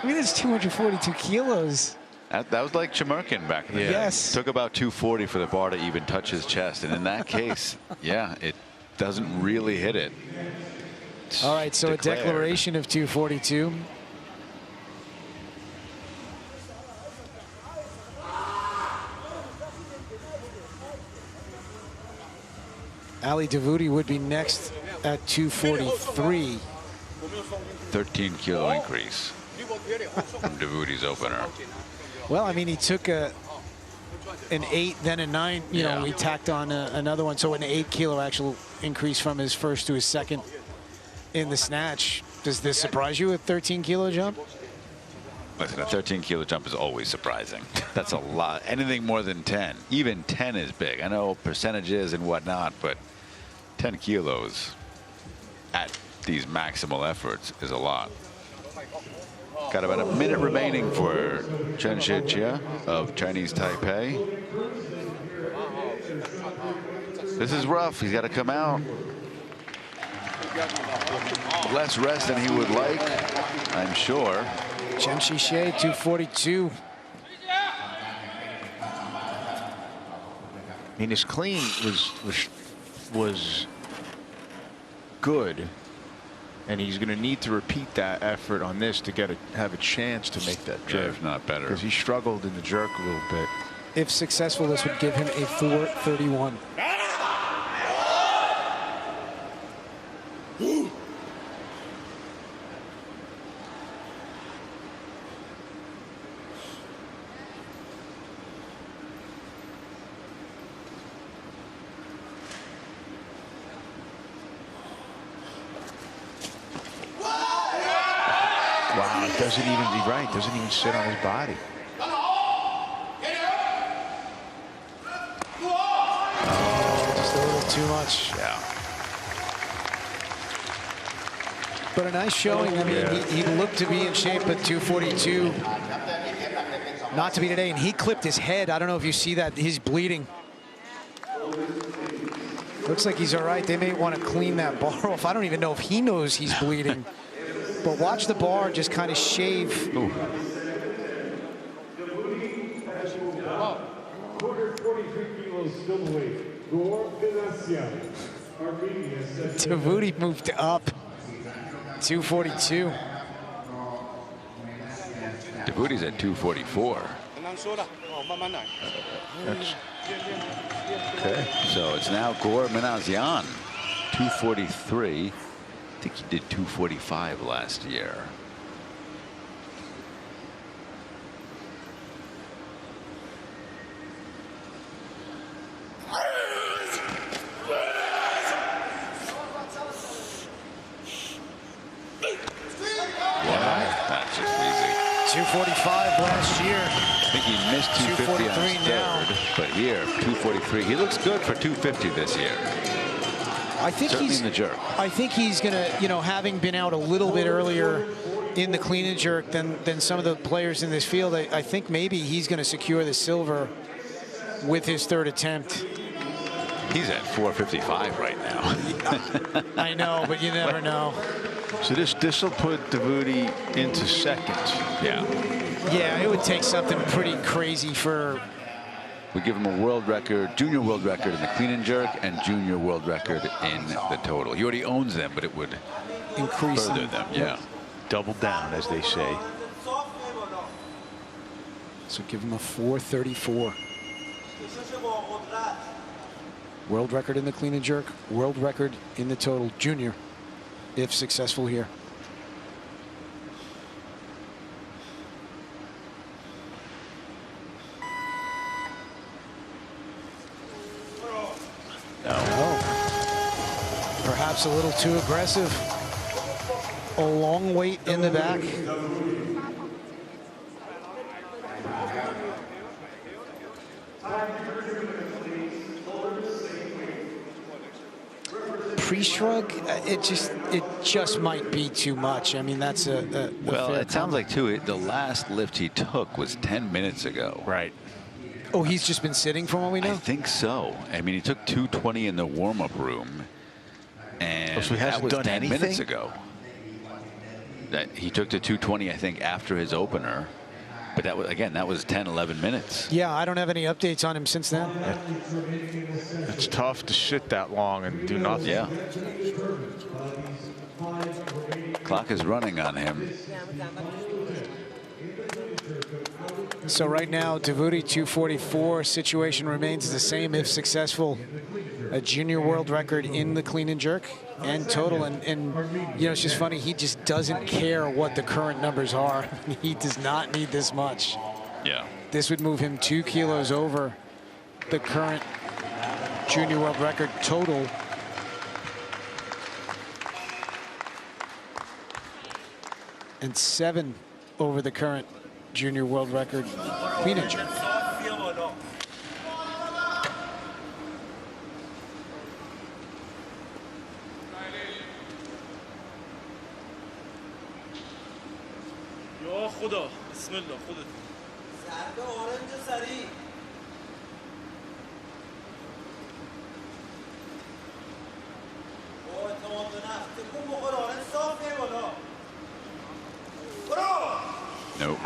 I mean, it's 242 kilos.
That was like Chemurkin back in the day.
Yes.
Took about 240 for the bar to even touch his chest. And in that case, yeah, it doesn't really hit it. It's
all right, so
declared.
a declaration of 242. Ali Davuti would be next at 243.
13 kilo increase from Davuti's opener.
Well, I mean, he took an 8, then a 9. You know, he tacked on another one. So an 8 kilo actual increase from his first to his second in the snatch. Does this surprise you, a 13 kilo jump?
Listen, a 13 kilo jump is always surprising. That's a lot. Anything more than 10, even 10 is big. I know percentages and whatnot, but 10 kilos at these maximal efforts is a lot. Got about a minute remaining for Chen Xishe of Chinese Taipei. This is rough. He's got to come out. Less rest than he would like, I'm sure.
Chen Xishe, 242.
I mean, his clean was good, and he's going to need to repeat that effort on this to have a chance to make that jerk.
If not better.
Because he struggled in the jerk a little bit.
If successful, this would give him a 431.
Wow, it doesn't even be right. Doesn't even sit on his body.
Just a little too much.
Yeah.
But a nice showing. I mean, he looked to be in shape at 242. Not to be today, and he clipped his head. I don't know if you see that. He's bleeding. Looks like he's all right. They may want to clean that bar off. I don't even know if he knows he's bleeding. But watch the bar just kind of shave.
Ooh.
Davuti moved up. 242.
Davuti's at 244.
Okay.
So it's now Gore Minazian, 243. I think he did 245 last year. That's just easy.
245 last year.
I think he missed 250 on his third, but here, 243. He looks good for 250 this year.
I think
Certainly
he's
in the jerk.
I think he's gonna, you know, having been out a little bit earlier in the clean and jerk than some of the players in this field, I think maybe he's gonna secure the silver with his third attempt.
He's at 455 right now.
I know, but you never know.
So this will put Davudi into second.
Yeah.
Yeah, it would take something pretty crazy for...
We give him a world record, junior world record in the clean and jerk, and junior world record in the total. He already owns them, but it would
increase
further them. Yeah.
Double down, as they say.
So give him a 4:34. World record in the clean and jerk, world record in the total, junior, if successful here. Perhaps a little too aggressive. A long weight in the back. Pre-shrug, it just might be too much. I mean, that's a
well, it sounds like too. The last lift he took was 10 minutes ago.
Right.
Oh, he's just been sitting for what we know?
I think so. I mean, he took 220 in the warm-up room, and
so he hasn't
that was
done
10
anything?
minutes ago. That he took to 220, I think, after his opener. But that was, again, that was 10, 11 minutes.
Yeah, I don't have any updates on him since then.
It's tough to sit that long and do nothing.
Yeah. Clock is running on him.
So right now, Davudi 244. Situation remains the same if successful. A junior world record in the clean and jerk and total. And you know, it's just funny. He just doesn't care what the current numbers are. He does not need this much.
Yeah.
This would move him 2 kilos over the current junior world record total. And 7 over the current junior world record clean and jerk.
خدا بسم الله خودت ضربه اورنج سریع او اعتماد به نفس تکون بخور اورنج صاف میه بالا برو
Nope.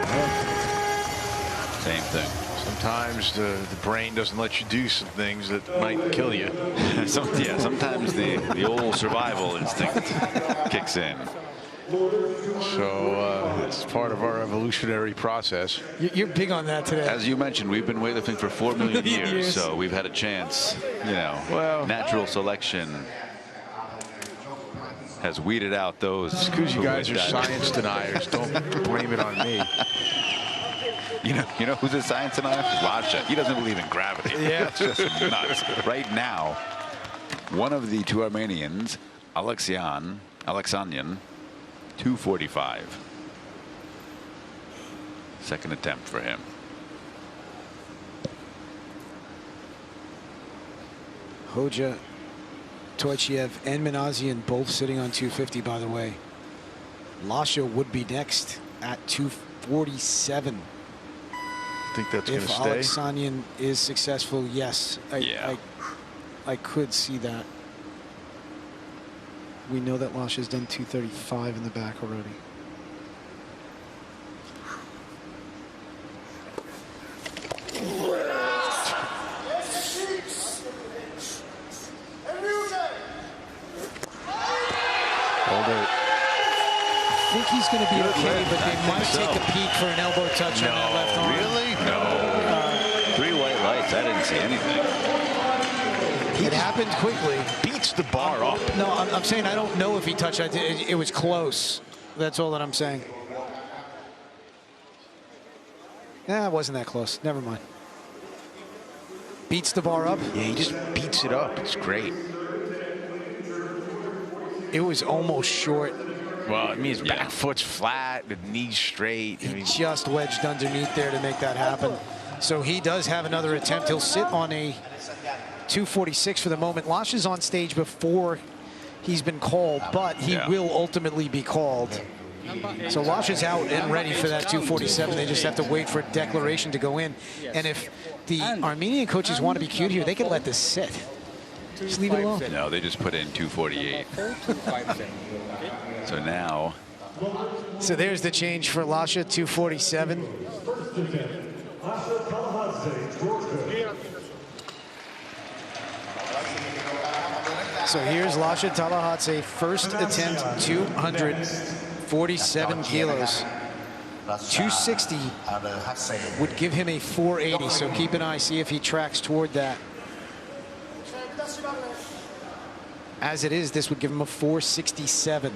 Same thing.
Sometimes the brain doesn't let you do some things that might kill you.
Sometimes the old survival instinct kicks in.
So it's part of our evolutionary process.
You're big on that today.
As you mentioned, we've been weightlifting for 4 million years, so we've had a chance. You know,
well,
natural selection has weeded out those.
It's because you guys are science deniers. Don't blame it on me.
You know who's a science denier? Lasha. He doesn't believe in gravity.
Yeah,
it's just nuts. Right now, one of the two Armenians, Alexandyan, 245. Second attempt for him.
Hoja, Toychiev, and Minazian both sitting on 250, by the way. Lasha would be next at 247.
I think that's going to stay.
If Alexandyan is successful, yes. I could see that. We know that Lasha's done 235 in the back already. I think he's going to be okay, but they might take a peek for an elbow touch on that left arm.
Really? No. 3 white lights. I didn't see anything.
It happened quickly.
Beats the bar up.
No, I'm saying I don't know if he touched it. It was close. That's all that I'm saying. Nah, it wasn't that close. Never mind. Beats the bar up.
Yeah, he just beats it up. It's great.
It was almost short.
Well, I mean, his back foot's flat, the knee's straight.
He just wedged underneath there to make that happen. So he does have another attempt. He'll sit on a 246 for the moment. Lasha's on stage before he's been called, but he will ultimately be called. So Lasha's out and ready for that 247. They just have to wait for a declaration to go in. And if the Armenian coaches want to be cute here, they could let this sit. Just leave it alone.
No, they just put in 248. So now.
So there's the change for Lasha, 247. So here's Lasha Tallahatse, first attempt, 247 kilos. 260 would give him a 480, so keep an eye, see if he tracks toward that. As it is, this would give him a 467.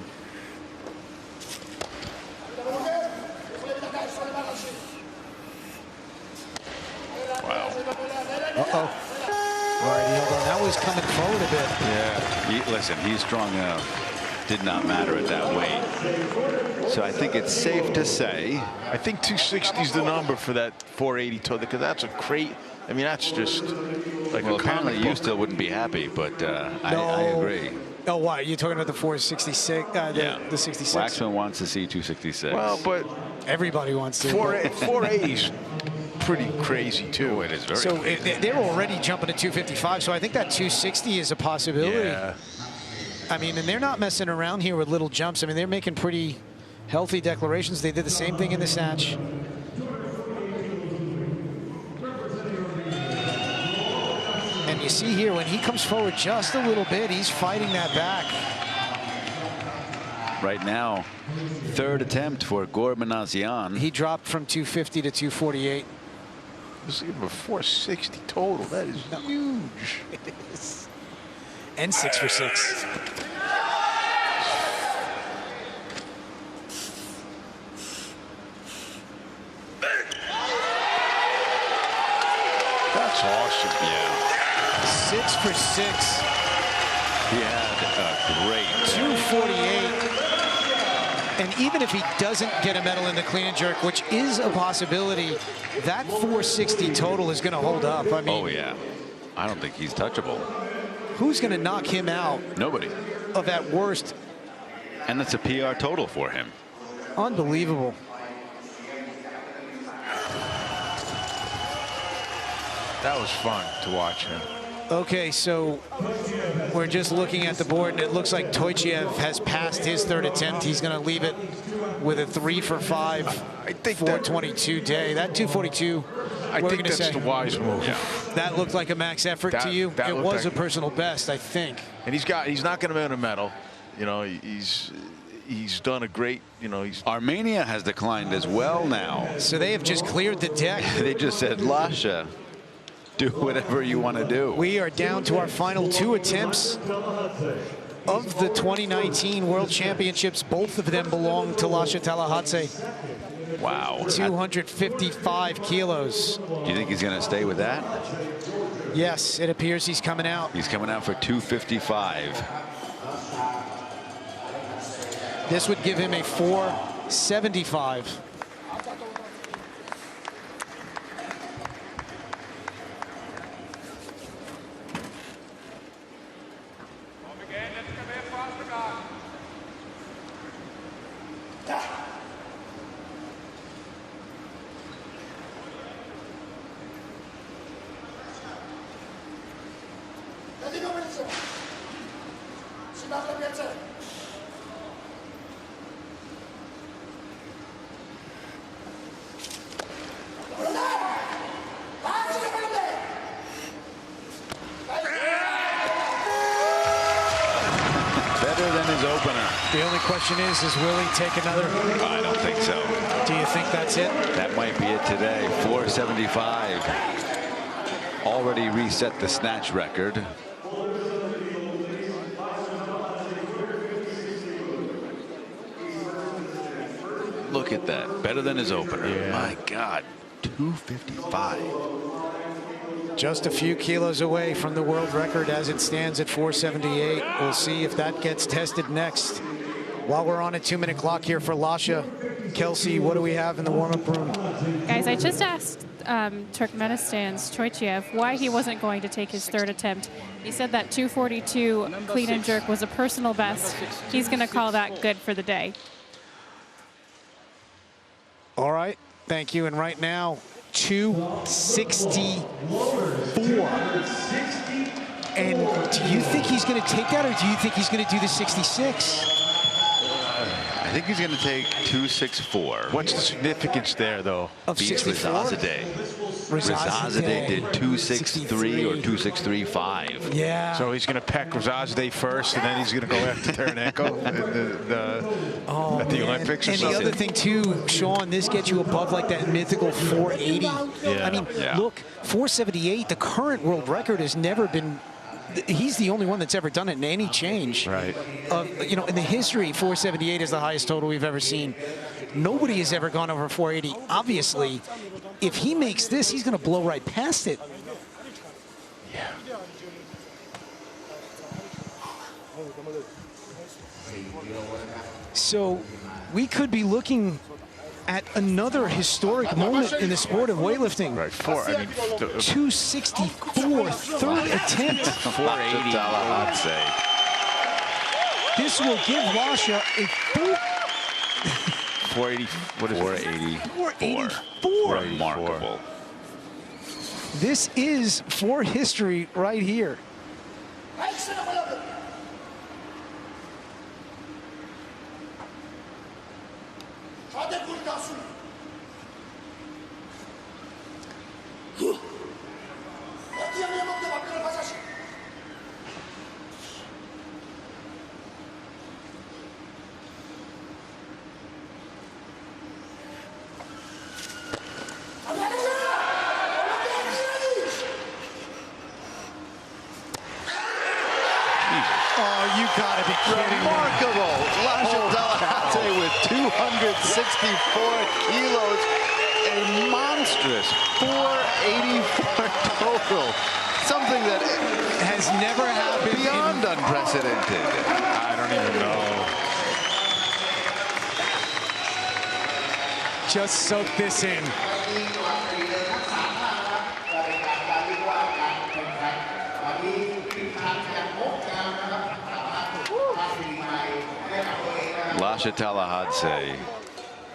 Wow.
Uh-oh. All right, hold on. That was coming forward a bit.
Yeah. Listen, he's strong enough. Did not matter at that weight. So I think it's safe to say.
I think 260 is the number for that 480 total, because that's a crate. I mean, that's just like
well,
a
apparently
comic
you
book.
still wouldn't be happy, but I agree.
Oh, why? You're talking about the 466, the 66?
Waxman wants to see 266.
Well, but
everybody wants to.
480's pretty crazy, too.
Oh, it is very
So
crazy.
they're already jumping to 255, so I think that 260 is a possibility.
Yeah.
I mean, and they're not messing around here with little jumps. I mean, they're making pretty healthy declarations. They did the same thing in the snatch. And you see here, when he comes forward just a little bit, he's fighting that back.
Right now, third attempt for Gormanazian.
He dropped from 250 to 248.
This is a 460 total. That is huge.
It is. And 6 for 6.
That's awesome.
Yeah.
6 for 6.
He had a great
248. And even if he doesn't get a medal in the clean and jerk, which is a possibility, that 460 total is going to hold up. I mean,
oh, yeah. I don't think he's touchable.
Who's going to knock him out?
Nobody.
Of at worst.
And that's a PR total for him.
Unbelievable.
That was fun to watch him.
Okay, so we're just looking at the board, and it looks like Toychev has passed his third attempt. He's going to leave it with a 3 for 5,
I think
422 day. That 242,
I think that's the wise move.
Yeah.
that looked like a max effort to you. It was a personal best, I think.
And he's not going to win a medal. You know, he's done a great, you know,
Armenia has declined as well now.
So they have just cleared the deck.
They just said, Lasha, do whatever you want to do.
We are down to our final 2 attempts of the 2019 World Championships. Both of them belong to Lasha Tallahatse.
Wow.
255 kilos.
Do you think he's going to stay with that?
Yes, it appears he's coming out.
He's coming out for 255.
This would give him a 475. The only question is will he take another?
I don't think so.
Do you think that's it?
That might be it today. 475. Already reset the snatch record. Look at that. Better than his opener.
Yeah.
My God. 255.
Just a few kilos away from the world record as it stands at 478. We'll see if that gets tested next. While we're on a 2-minute clock here for Lasha. Kelsey, what do we have in the warm-up room?
Guys, I just asked Turkmenistan's Toychev why he wasn't going to take his third attempt. He said that 242 clean and jerk was a personal best. He's going to call that good for the day.
All right, thank you. And right now, 264. And do you think he's going to take that, or do you think he's going to do the 66?
I think he's going to take 264.
What's the significance there, though?
Of 64?
Rizazadeh did 263 or 263.5.
Yeah.
So he's going to peck Rizazadeh first, and then he's going to go after Taranenko at the Olympics.
And the other thing too, Sean, this gets you above like that mythical 480.
Yeah.
I mean, look, 478. The current world record has never been. He's the only one that's ever done it in any change.
Right.
You know, in the history, 478 is the highest total we've ever seen. Nobody has ever gone over 480. Obviously, if he makes this, he's going to blow right past it.
Yeah.
So we could be looking at another historic moment in the sport of weightlifting.
Right.
264, third attempt.
480.
This will give Lasha a
480. What is
484.
Remarkable.
This is for history right here. Oh, you gotta be kidding me.
Remarkable. Lasha with 264 kilos. A monstrous 484 total. Something that
has never happened.
Beyond unprecedented.
I don't even know.
Just soak this in.
Lasha Talahadze,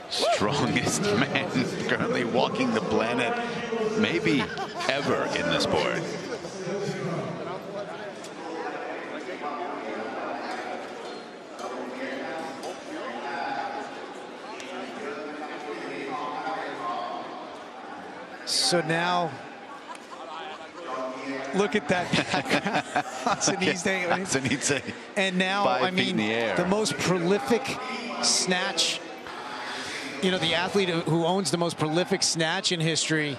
strongest man currently walking the planet, maybe ever in the sport.
So now, look at that. And now, I mean, the most prolific snatch, you know, the athlete who owns the most prolific snatch in history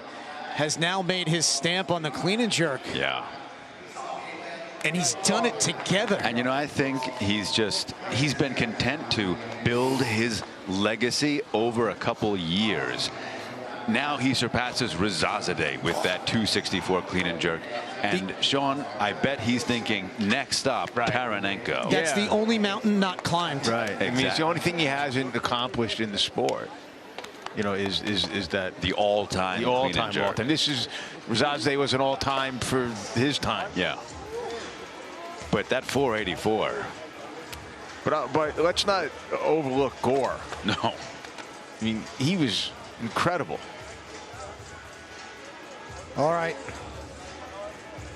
has now made his stamp on the clean and jerk.
Yeah.
And he's done it together.
And, you know, I think he's been content to build his legacy over a couple years. Now he surpasses Rizazadeh with that 264 clean and jerk. And Sean, I bet he's thinking next stop, Taranenko.
That's the only mountain not climbed.
Right.
Exactly.
I mean, it's the only thing he hasn't accomplished in the sport. You know, is that
the all-time
clean and jerk. And this is Rizazadeh was an all-time for his time.
Yeah. But that 484.
But let's not overlook Gore.
No.
I mean, he was incredible.
All right.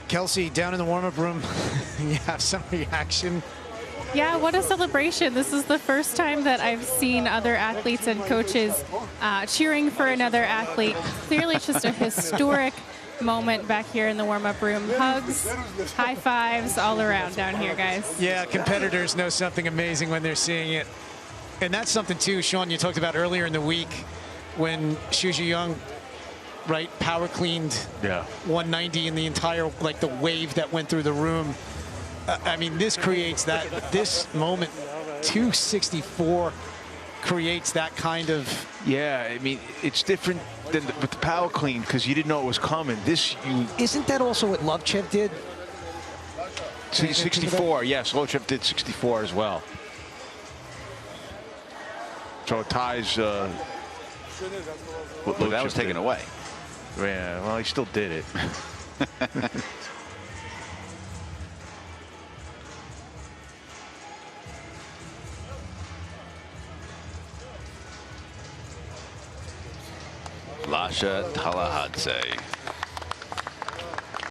Kelsey, down in the warm-up room, you have some reaction.
Yeah, what a celebration. This is the first time that I've seen other athletes and coaches cheering for another athlete. Clearly it's just a historic moment back here in the warm-up room. Hugs, high fives all around down here, guys.
Yeah, competitors know something amazing when they're seeing it. And that's something too, Sean, you talked about earlier in the week when Xiaojun, right, power cleaned 190 in the entire, like the wave that went through the room. I mean, this creates that, this moment, 264 creates that kind of.
Yeah, I mean, it's different than with the power clean because you didn't know it was coming. This,
Isn't that also what Lovchev did?
64, yes, Lovchev did 64 as well. So it ties.
Well, that was taken away.
Yeah, well, he still did it.
Lasha Talahadze.